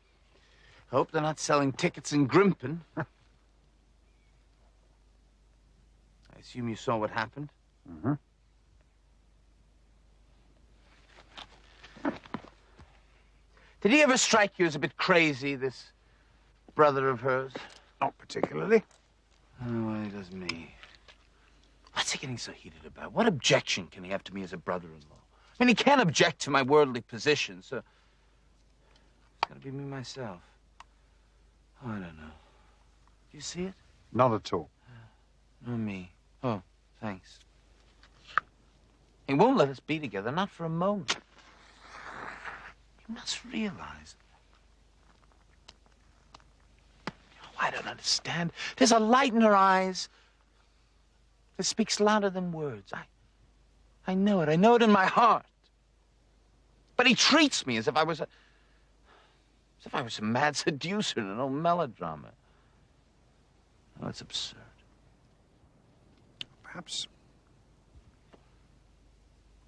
hope they're not selling tickets in Grimpen. I assume you saw what happened? Mm-hmm. Did he ever strike you as a bit crazy, this brother of hers? Not particularly. Oh, well, he does me. What's he getting so heated about? What objection can he have to me as a brother-in-law? I mean, he can't object to my worldly position, so it's gotta be me myself. Oh, I don't know. Do you see it? Not at all. Nor me. Oh, thanks. He won't let us be together, not for a moment. You must realize. Oh, I don't understand. There's a light in her eyes that speaks louder than words. I know it. I know it in my heart. But he treats me as if I was a mad seducer in an old melodrama. Oh, it's absurd. Perhaps.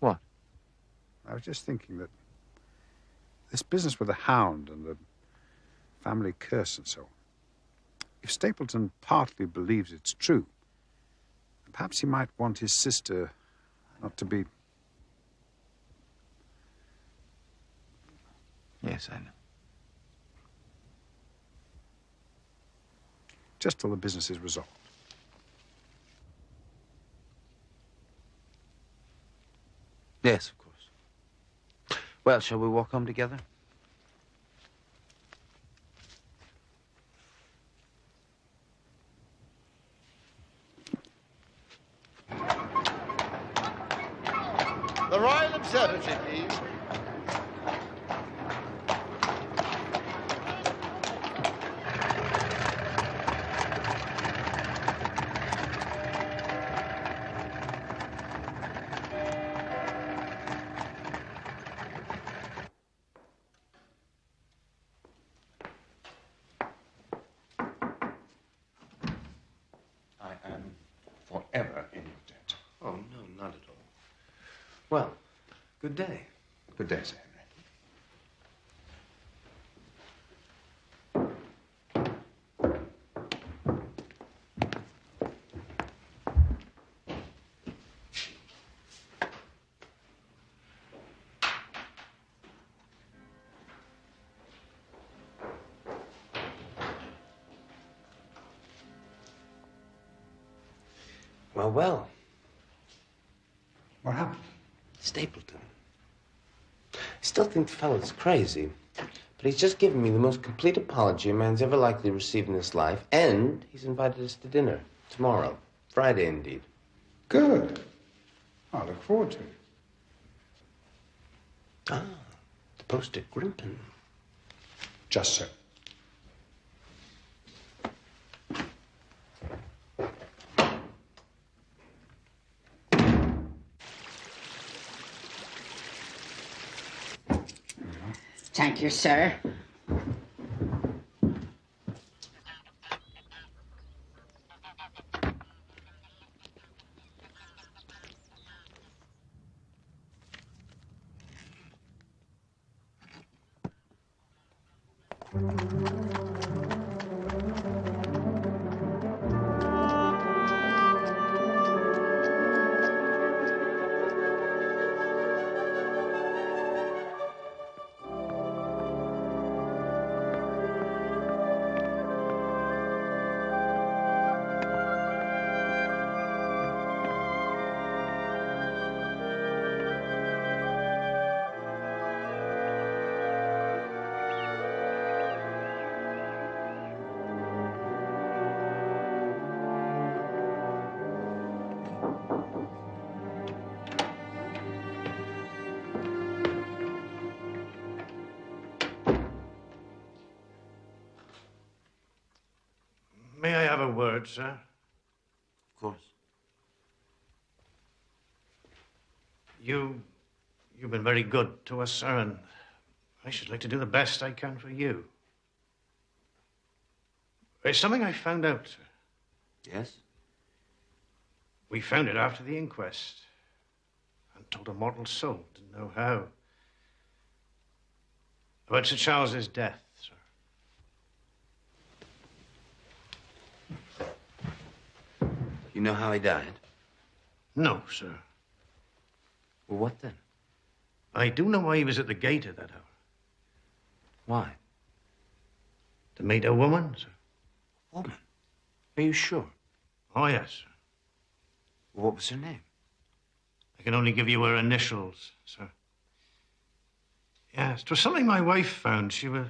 What? I was just thinking that this business with the Hound and the family curse and so on, if Stapleton partly believes it's true, perhaps he might want his sister not to be... Yes, I know. Just till the business is resolved. Yes, of course. Well, shall we walk home together? The Royal Observatory, please. I am forever in your debt. Oh, no, not at all. Well, good day. Good day, Sir Henry. Well. What happened? Stapleton. I still think the fellow's crazy, but he's just given me the most complete apology a man's ever likely to receive in his life, and he's invited us to dinner tomorrow. Friday, indeed. Good. I look forward to it. Ah, the post at Grimpen. Just so. Thank you, sir. May I have a word, sir? Of course. You've been very good to us, sir, and I should like to do the best I can for you. There's something I found out, sir. Yes? We found it after the inquest and told a mortal soul, didn't know how. About Sir Charles's death, sir. You know how he died? No, sir. Well, what then? I do know why he was at the gate at that hour. Why? To meet a woman, sir. Woman? Are you sure? Oh, yes, sir. Well, what was her name? I can only give you her initials, sir. Yes, 'twas something my wife found. She was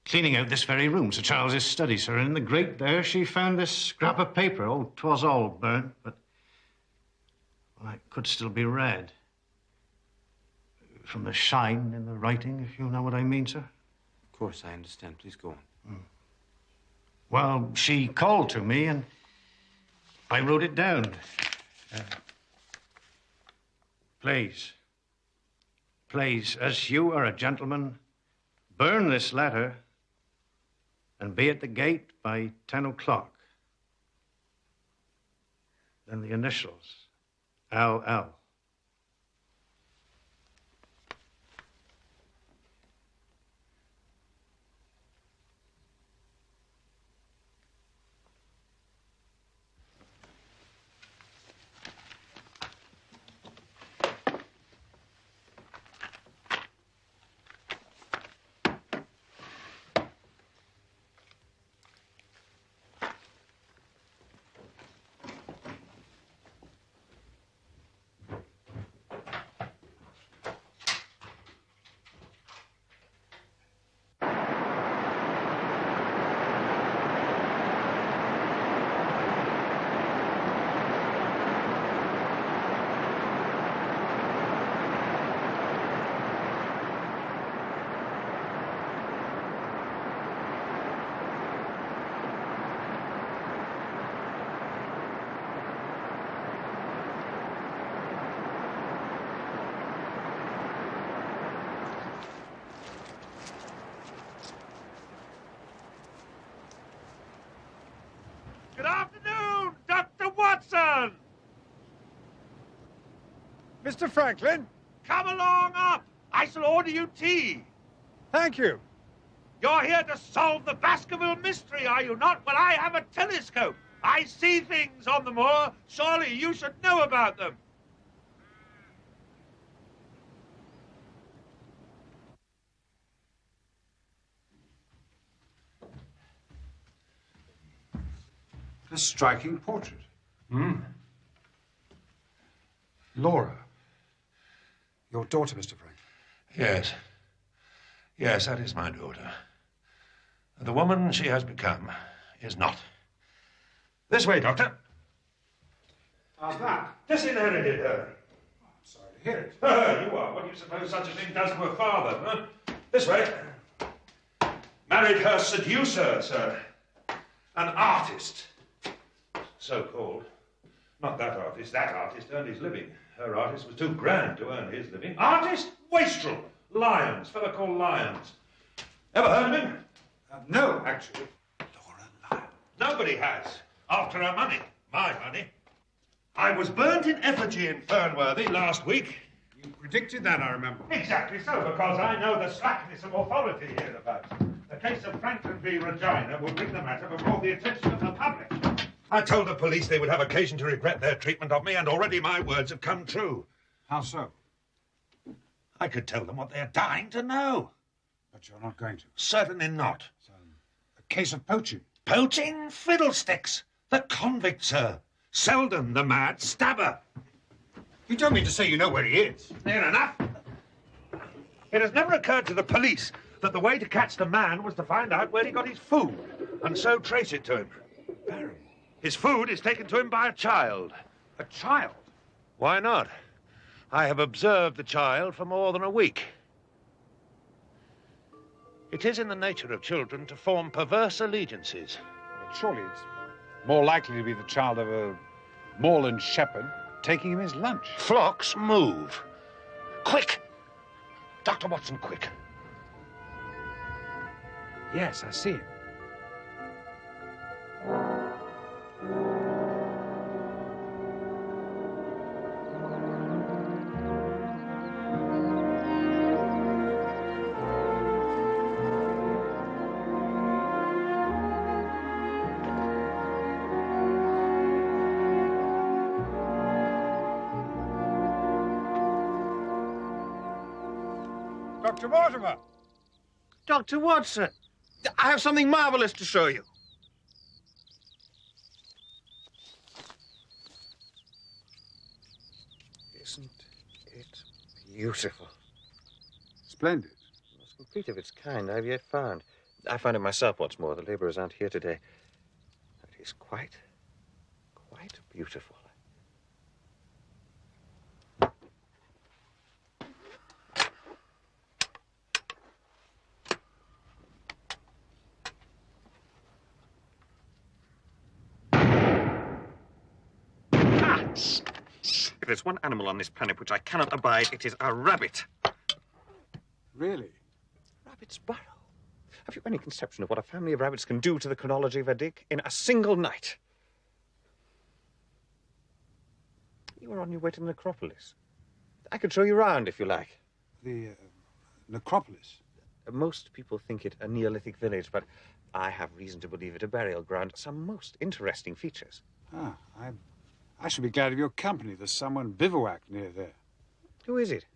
cleaning out this very room, Sir Charles's study, sir, and in the grate there she found this scrap of paper. Oh, 'twas all burnt, but well, it could still be read. From the shine in the writing, if you know what I mean, sir. Of course, I understand. Please go on. Well, she called to me, and I wrote it down. Please, as you are a gentleman, burn this letter and be at the gate by 10 o'clock. Then the initials, L.L. Good afternoon, Dr. Watson! Mr. Franklin? Come along up. I shall order you tea. Thank you. You're here to solve the Baskerville mystery, are you not? Well, I have a telescope. I see things on the moor. Surely you should know about them. A striking portrait. Laura. Your daughter, Mr. Franklin. Yes. Yes, that is my daughter. The woman she has become is not. This way, Doctor. How's that? Disinherited her. I'm sorry to hear it. You are. What do you suppose such a thing does to a father, huh? This way. Married her seducer, sir. An artist. So-called. Not that artist. That artist earned his living. Her artist was too grand to earn his living. Artist? Wastrel. Lyons. Fellow called Lyons. Ever heard of him? No, actually. Laura Lyons. Nobody has. After her money. My money. I was burnt in effigy in Fernworthy last week. You predicted that, I remember. Exactly so, because I know the slackness of authority hereabouts. The case of Franklin v. Regina will bring the matter before the attention of the public. I told the police they would have occasion to regret their treatment of me, and already my words have come true. How so? I could tell them what they're dying to know. But you're not going to. Certainly not. So, a case of poaching. Poaching? Fiddlesticks. The convict, sir. Selden, the mad stabber. You don't mean to say you know where he is? Near enough. It has never occurred to the police that the way to catch the man was to find out where he got his food, and so trace it to him. Barry. His food is taken to him by a child. A child? Why not? I have observed the child for more than a week. It is in the nature of children to form perverse allegiances. But surely it's more likely to be the child of a moorland shepherd taking him his lunch. Flocks move. Quick! Dr. Watson, quick. Yes, I see him. Dr. Mortimer! Dr. Watson, I have something marvelous to show you. Isn't it beautiful? Splendid. The most complete of its kind I've yet found. I found it myself, what's more. The laborers aren't here today. It is quite beautiful. If there's one animal on this planet which I cannot abide, it is a rabbit. Really? Rabbit's burrow. Have you any conception of what a family of rabbits can do to the chronology of a dig in a single night? You are on your way to the necropolis. I could show you round if you like. The necropolis? Most people think it a Neolithic village, but I have reason to believe it a burial ground. Some most interesting features. Ah, I should be glad of your company. There's someone bivouacked near there. Who is it?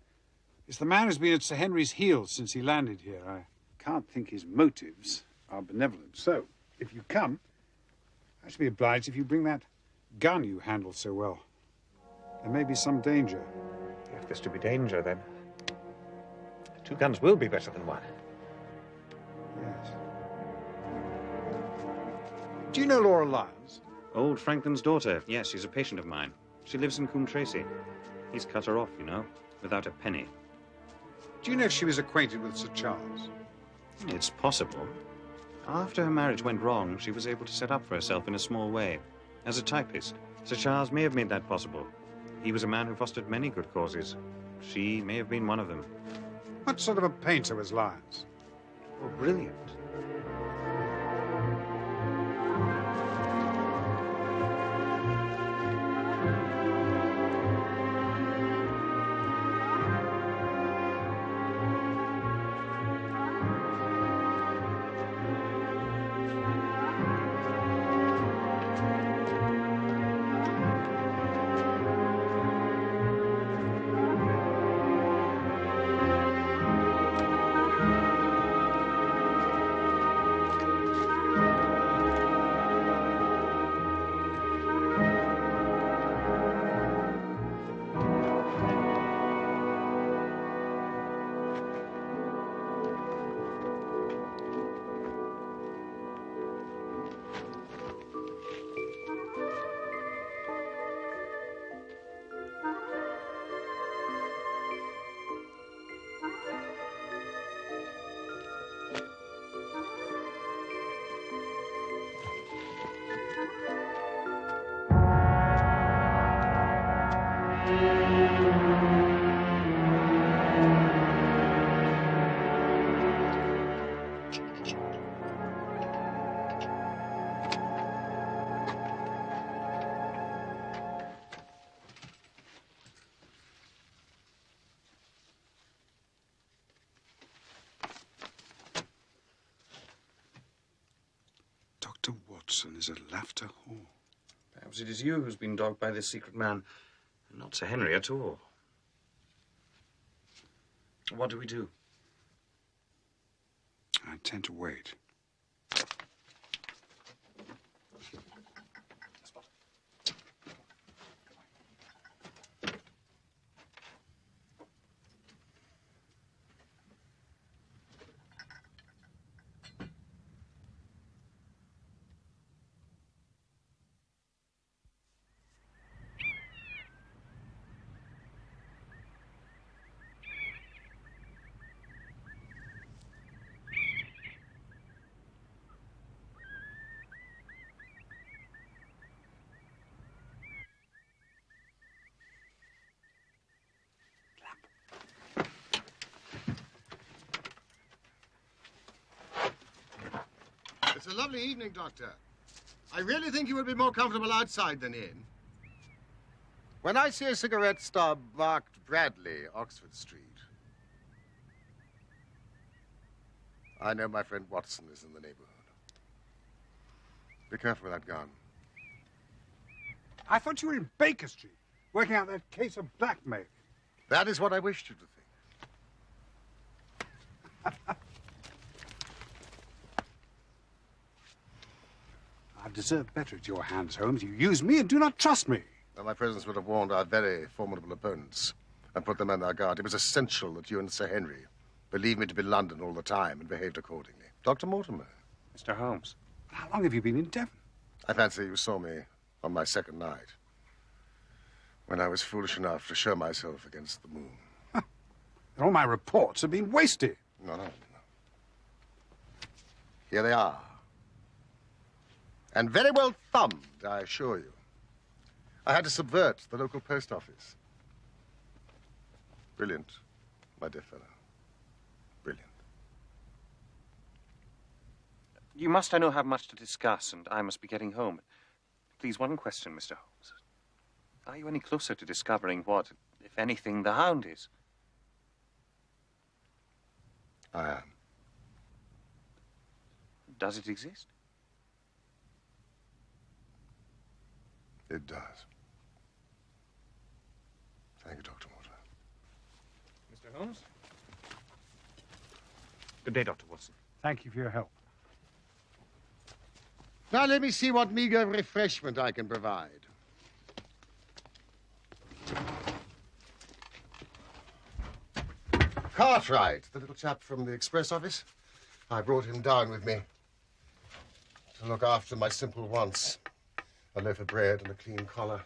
It's the man who's been at Sir Henry's heels since he landed here. I can't think his motives are benevolent. So, if you come, I should be obliged if you bring that gun you handle so well. There may be some danger. If there's to be danger, then 2 guns will be better than 1. Yes. Do you know Laura Lyons? Old Franklin's daughter. Yes, she's a patient of mine. She lives in Coombe Tracy. He's cut her off, you know, without a penny. Do you know if she was acquainted with Sir Charles? It's possible. After her marriage went wrong, she was able to set up for herself in a small way. As a typist, Sir Charles may have made that possible. He was a man who fostered many good causes. She may have been one of them. What sort of a painter was Lyons? Oh, brilliant. Dr. Watson is at Laughter Hall. Perhaps it is you who's been dogged by this secret man, and not Sir Henry at all. What do we do? I intend to wait. it's a lovely evening, Doctor. I really think you would be more comfortable outside than in. When I see a cigarette stub marked Bradley, Oxford Street, I know my friend Watson is in the neighborhood. Be careful with that gun. I thought you were in Baker Street, working out that case of blackmail. That is what I wished you to think. I deserve better at your hands, Holmes. You use me and do not trust me. Well, my presence would have warned our very formidable opponents and put them on their guard. It was essential that you and Sir Henry believed me to be London all the time and behaved accordingly. Dr. Mortimer. Mr. Holmes. How long have you been in Devon? I fancy you saw me on my second night, when I was foolish enough to show myself against the moon. Huh. All my reports have been wasted. No. Here they are. And very well thumbed, I assure you. I had to subvert the local post office. Brilliant, my dear fellow. Brilliant. You must, I know, have much to discuss, and I must be getting home. Please, one question, Mr. Holmes. Are you any closer to discovering what, if anything, the Hound is? I am. Does it exist? It does. Thank you, Dr. Mortimer. Mr. Holmes? Good day, Dr. Watson. Thank you for your help. Now let me see what meager refreshment I can provide. Cartwright, the little chap from the express office. I brought him down with me to look after my simple wants. A loaf of bread and a clean collar.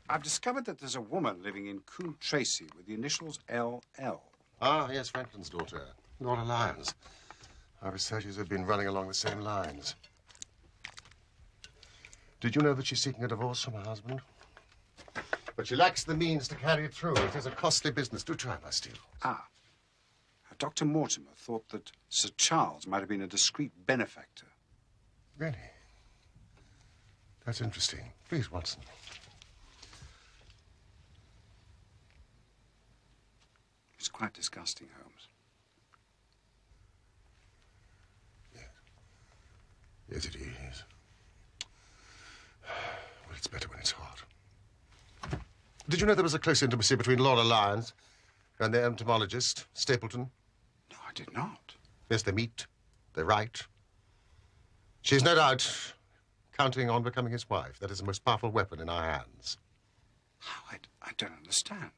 I've discovered that there's a woman living in Coombe Tracy with the initials LL. Ah, yes, Franklin's daughter, Laura Lyons. Our researchers have been running along the same lines. Did you know that she's seeking a divorce from her husband? But she lacks the means to carry it through. It is a costly business. Do try my steel. Ah. Dr. Mortimer thought that Sir Charles might have been a discreet benefactor. Really? That's interesting. Please, Watson. It's quite disgusting, Holmes. Yes, it is. Well, it's better when it's hot. Did you know there was a close intimacy between Laura Lyons and the entomologist, Stapleton? No, I did not. Yes, they meet. They write. She's no doubt counting on becoming his wife. That is the most powerful weapon in our hands. How? I don't understand.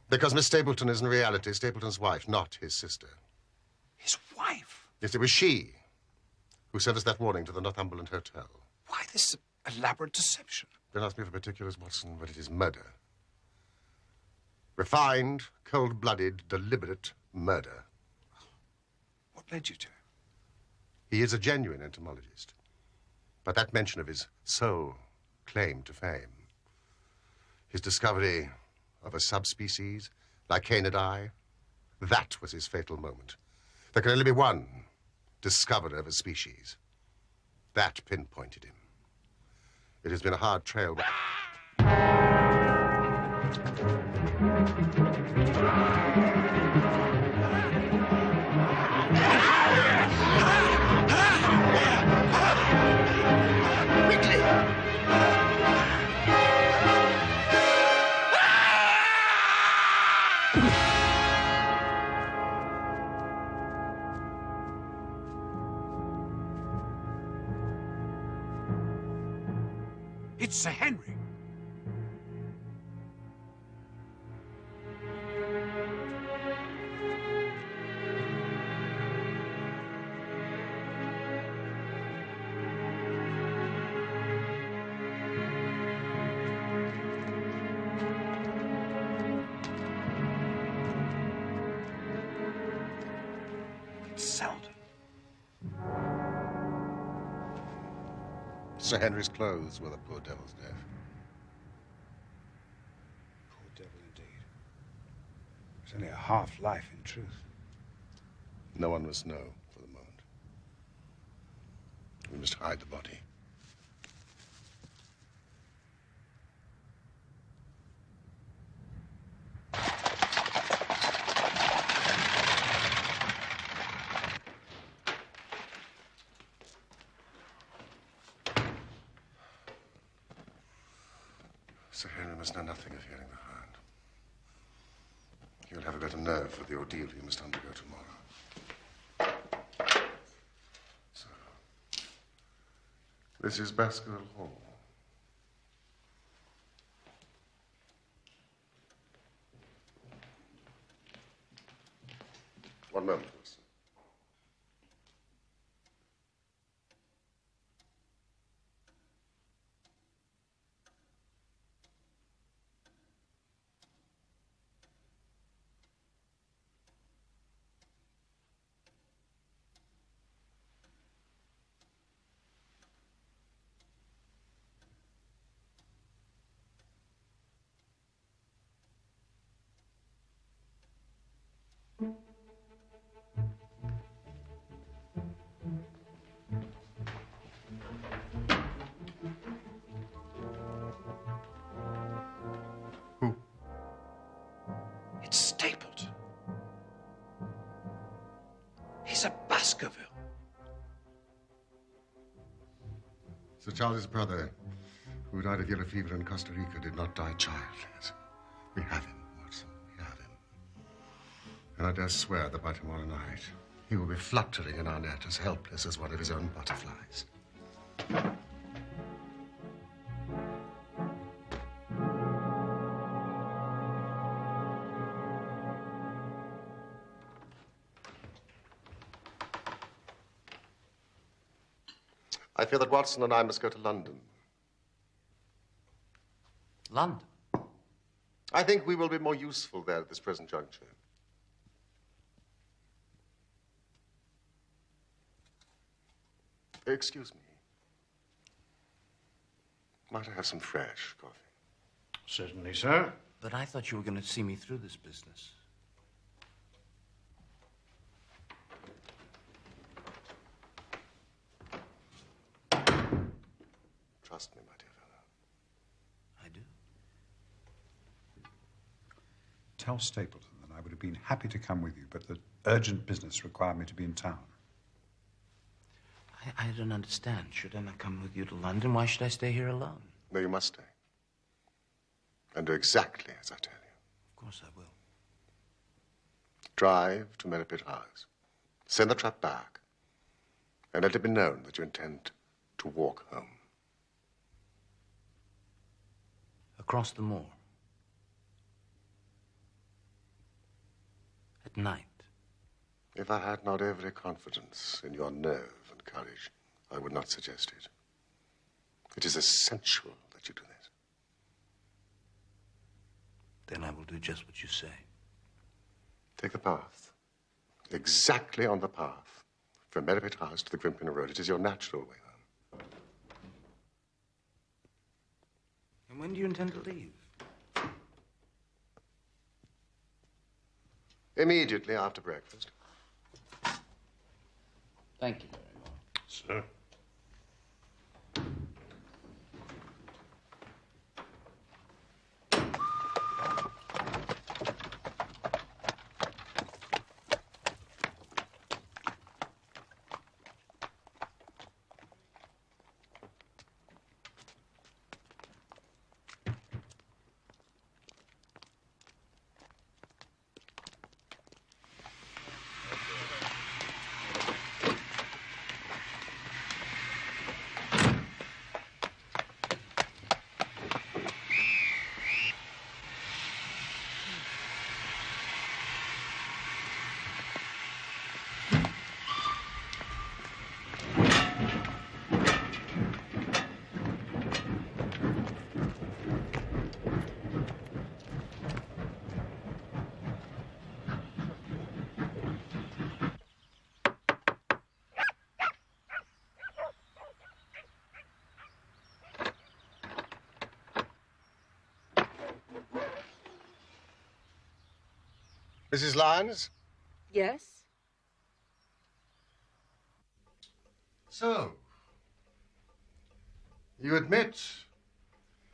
Because Miss Stapleton is in reality Stapleton's wife, not his sister. His wife? Yes, it was she who sent us that warning to the Northumberland Hotel. Why this elaborate deception? Don't ask me for particulars, Watson, but it is murder. Refined, cold-blooded, deliberate murder. What led you to him? He is a genuine entomologist. But that mention of his sole claim to fame, his discovery of a subspecies, Lycaenidae, that was his fatal moment. There can only be one discoverer of a species. That pinpointed him. It has been a hard trail, but... It's Sir Henry. Selden. Sir Henry's clothes were the poor devil's death. Poor devil indeed. It's only a half-life in truth. No one must know for the moment. We must hide the body. Sir Henry must know nothing of hearing the Hound. He'll have a better nerve for the ordeal he must undergo tomorrow. So, this is Baskerville Hall. One moment, Wilson. It's Stapleton. He's a Baskerville. Sir Charles's brother, who died of yellow fever in Costa Rica, did not die childless. We have him, Watson. We have him. And I dare swear that by tomorrow night, he will be fluttering in our net as helpless as one of his own butterflies. I fear that Watson and I must go to London. London? I think we will be more useful there at this present juncture. Excuse me. Might I have some fresh coffee? Certainly, sir. But I thought you were going to see me through this business. Trust me, my dear fellow. I do. Tell Stapleton that I would have been happy to come with you, but that urgent business required me to be in town. I don't understand. Should I not come with you to London? Why should I stay here alone? No, you must stay. And do exactly as I tell you. Of course I will. Drive to Merripit House. Send the trap back. And let it be known that you intend to walk home. Across the moor. At night. If I had not every confidence in your nerve and courage, I would not suggest it. It is essential that you do this. Then I will do just what you say. Take the path. Exactly on the path. From Merripit House to the Grimpen Road. It is your natural way home. And when do you intend to leave? Immediately after breakfast. Thank you very much. Sir. Mrs. Lyons? Yes? So, You admit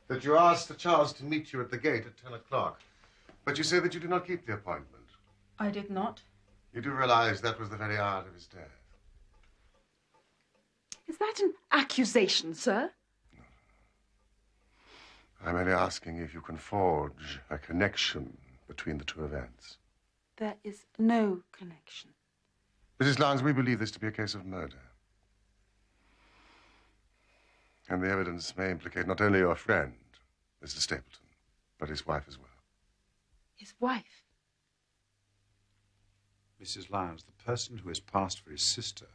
that you asked Sir Charles to meet you at the gate at 10 o'clock, but you say that you did not keep the appointment. I did not. You do realize that was the very hour of his death. Is that an accusation, sir? I'm only asking if you can forge a connection between the two events. There is no connection. Mrs. Lyons, we believe this to be a case of murder. And the evidence may implicate not only your friend, Mr. Stapleton, but his wife as well. His wife? Mrs. Lyons, the person who has passed for his sister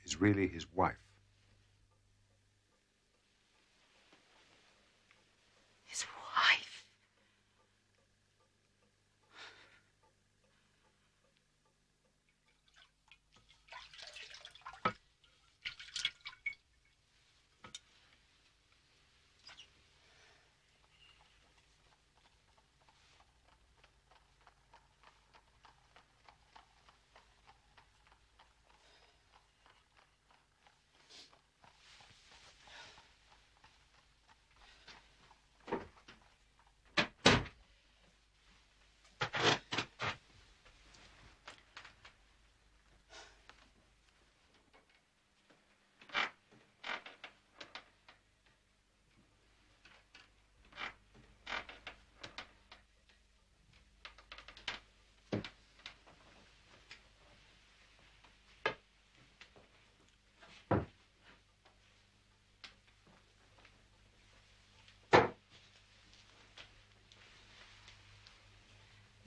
is really his wife. His wife?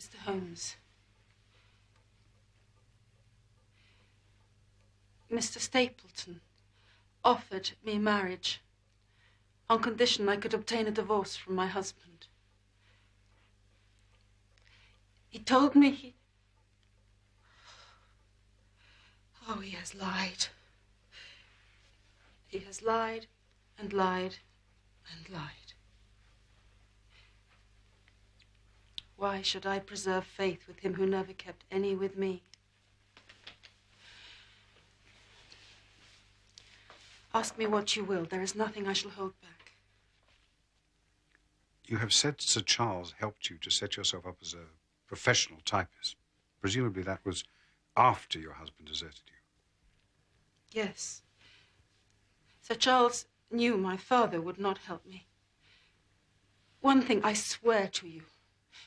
Mr. Holmes. Mr. Stapleton offered me marriage on condition I could obtain a divorce from my husband. He told me he... Oh, he has lied. He has lied and lied and lied. Why should I preserve faith with him who never kept any with me? Ask me what you will. There is nothing I shall hold back. You have said Sir Charles helped you to set yourself up as a professional typist. Presumably that was after your husband deserted you. Yes. Sir Charles knew my father would not help me. One thing I swear to you.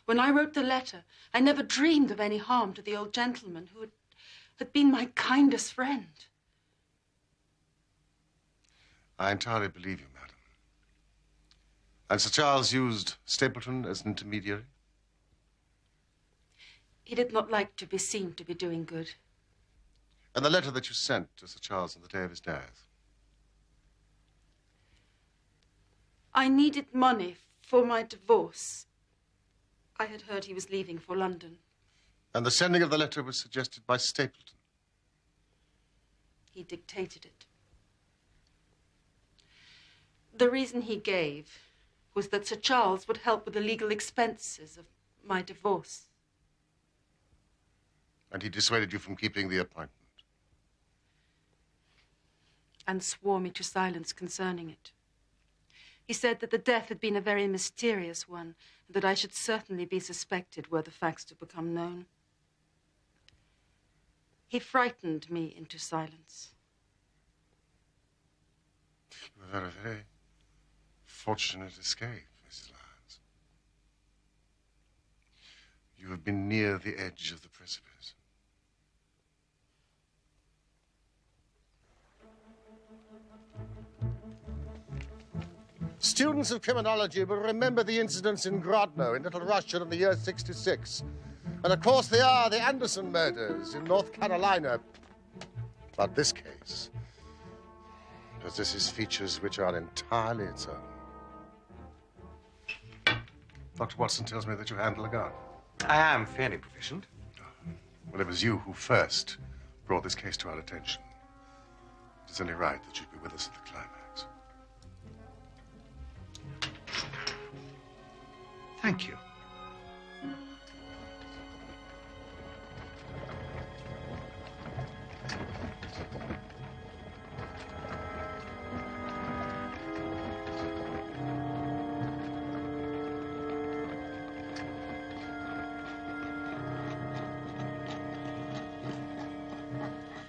When I wrote the letter, I never dreamed of any harm to the old gentleman who had been my kindest friend. I entirely believe you, madam. And Sir Charles used Stapleton as an intermediary? He did not like to be seen to be doing good. And the letter that you sent to Sir Charles on the day of his death? I needed money for my divorce. I had heard he was leaving for London. And the sending of the letter was suggested by Stapleton? He dictated it. The reason he gave was that Sir Charles would help with the legal expenses of my divorce. And he dissuaded you from keeping the appointment? And swore me to silence concerning it. He said that the death had been a very mysterious one, and that I should certainly be suspected were the facts to become known. He frightened me into silence. You were very, very fortunate escape, Mrs. Lyons. You have been near the edge of the precipice. Students of criminology will remember the incidents in Grodno in Little Russia in the year 66. And of course they are the Anderson murders in North Carolina. But this case possesses features which are entirely its own. Dr. Watson tells me that you handle a gun. I am fairly proficient. Well, it was you who first brought this case to our attention. It is only right that you be with us at the climax. Thank you.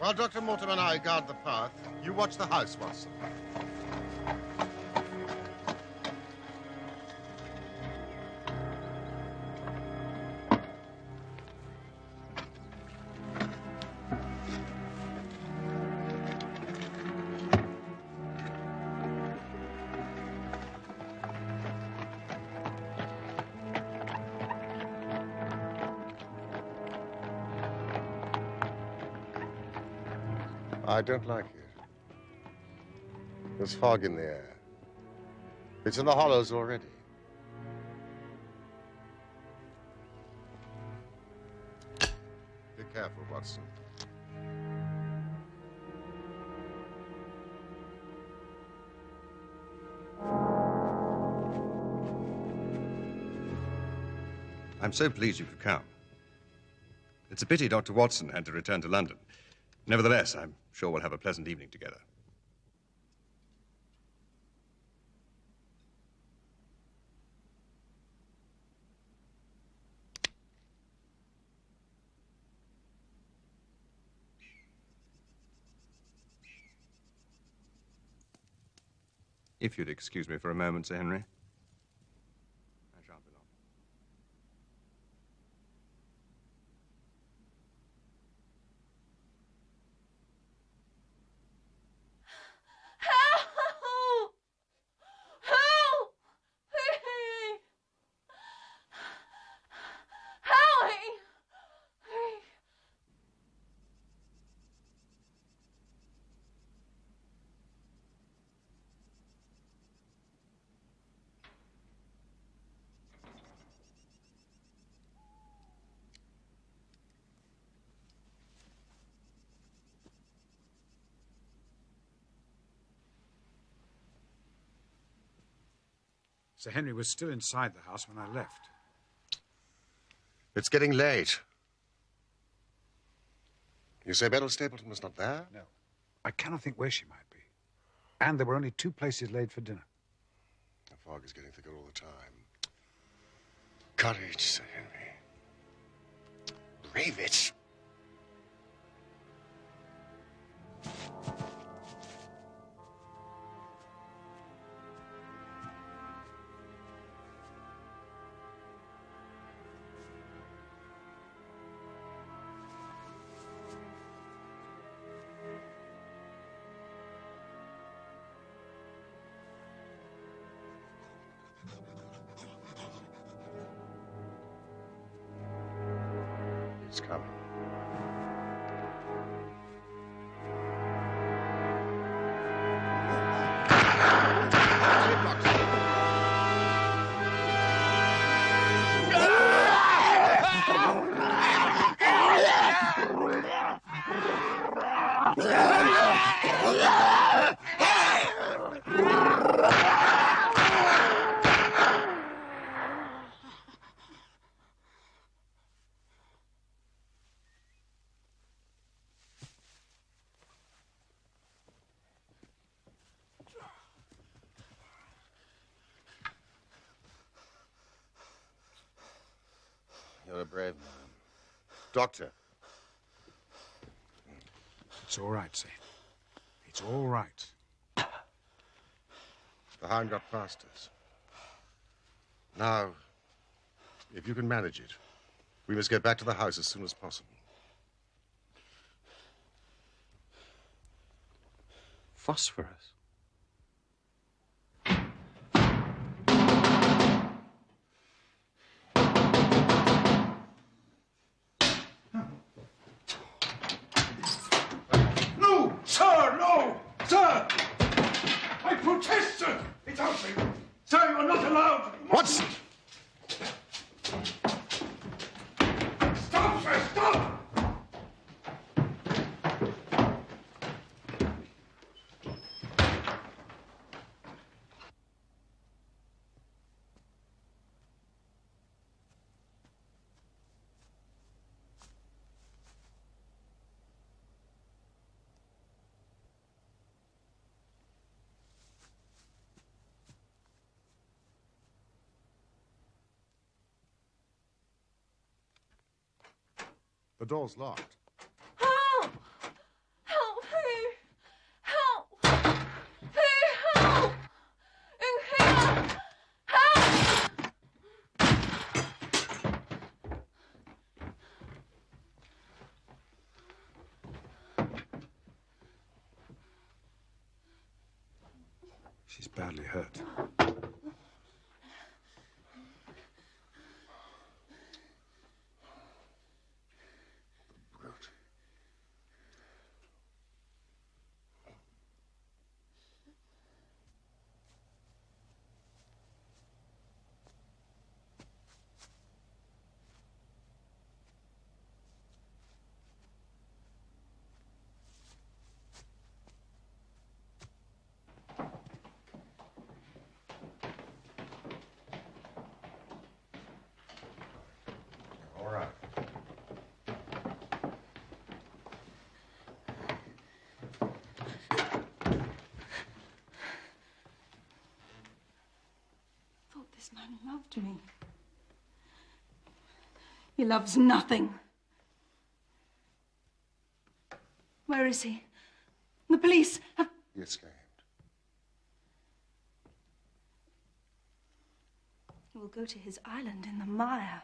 While Dr. Mortimer and I guard the path, you watch the house, Watson. I don't like it. There's fog in the air. It's in the hollows already. Be careful, Watson. I'm so pleased you could come. It's a pity Dr. Watson had to return to London. Nevertheless, I'm sure we'll have a pleasant evening together. If you'd excuse me for a moment, Sir Henry. I shan't be long. Help! Help! Please! Help! Sir Henry was still inside the house when I left. It's getting late. You say Beryl Stapleton was not there? No. I cannot think where she might be. And there were only 2 places laid for dinner. The fog is getting thicker all the time. Courage, Sir Henry. Brave it. He's coming. You're a brave man. Doctor. It's all right, sir. It's all right. The Hound got past us. Now, if you can manage it, we must get back to the house as soon as possible. Phosphorus. No, sir, no! Sir! I protest, sir! It's outside. Sir, you are not allowed. Watson! Stop, sir, stop! The door's locked. Help! She's badly hurt. All right. I thought this man loved me. He loves nothing. Where is he? The police have... He escaped. He will go to his island in the mire.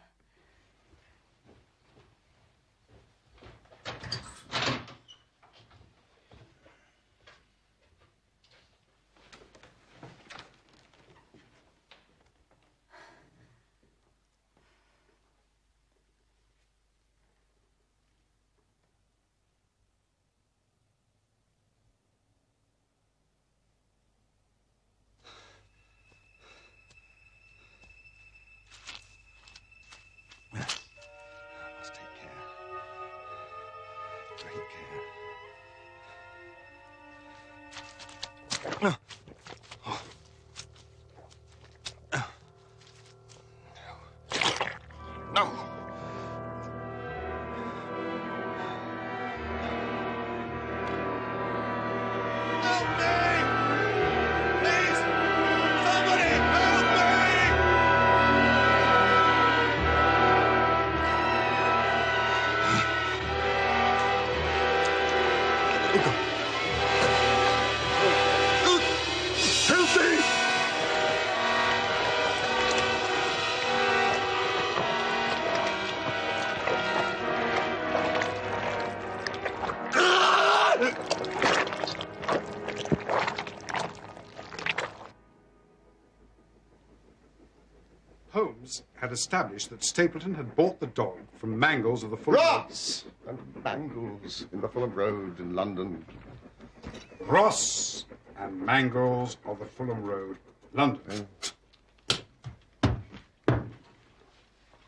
No. Help me! Please! Somebody help me! Help me! Holmes had established that Stapleton had bought the dog from Mangles of the Fulham Ross and Mangles in the Fulham Road in London. Ross and Mangles of the Fulham Road, London.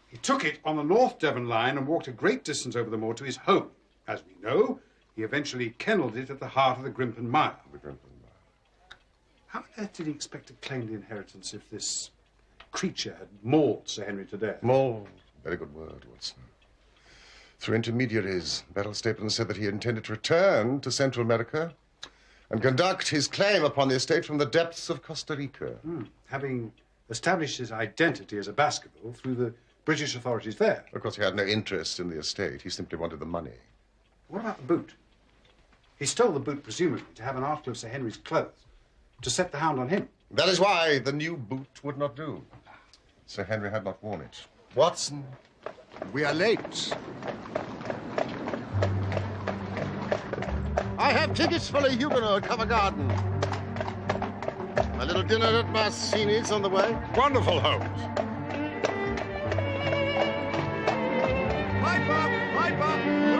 He took it on the North Devon line and walked a great distance over the moor to his home. As we know, he eventually kennelled it at the heart of the Grimpen Mire. How on earth did he expect to claim the inheritance if this creature had mauled Sir Henry to death? Mauled. Very good word, Watson. Through intermediaries, Beryl Stapleton said that he intended to return to Central America and conduct his claim upon the estate from the depths of Costa Rica. Having established his identity as a Baskerville through the British authorities there. Of course, he had no interest in the estate. He simply wanted the money. What about the boot? He stole the boot, presumably, to have an article of Sir Henry's clothes, to set the hound on him. That is why the new boot would not do. Sir Henry had not worn it. Watson, We are late. I have tickets for the Huguenot at Covent Garden. A little dinner at Massini's on the way. Wonderful, Holmes. Pipe up! Pipe up!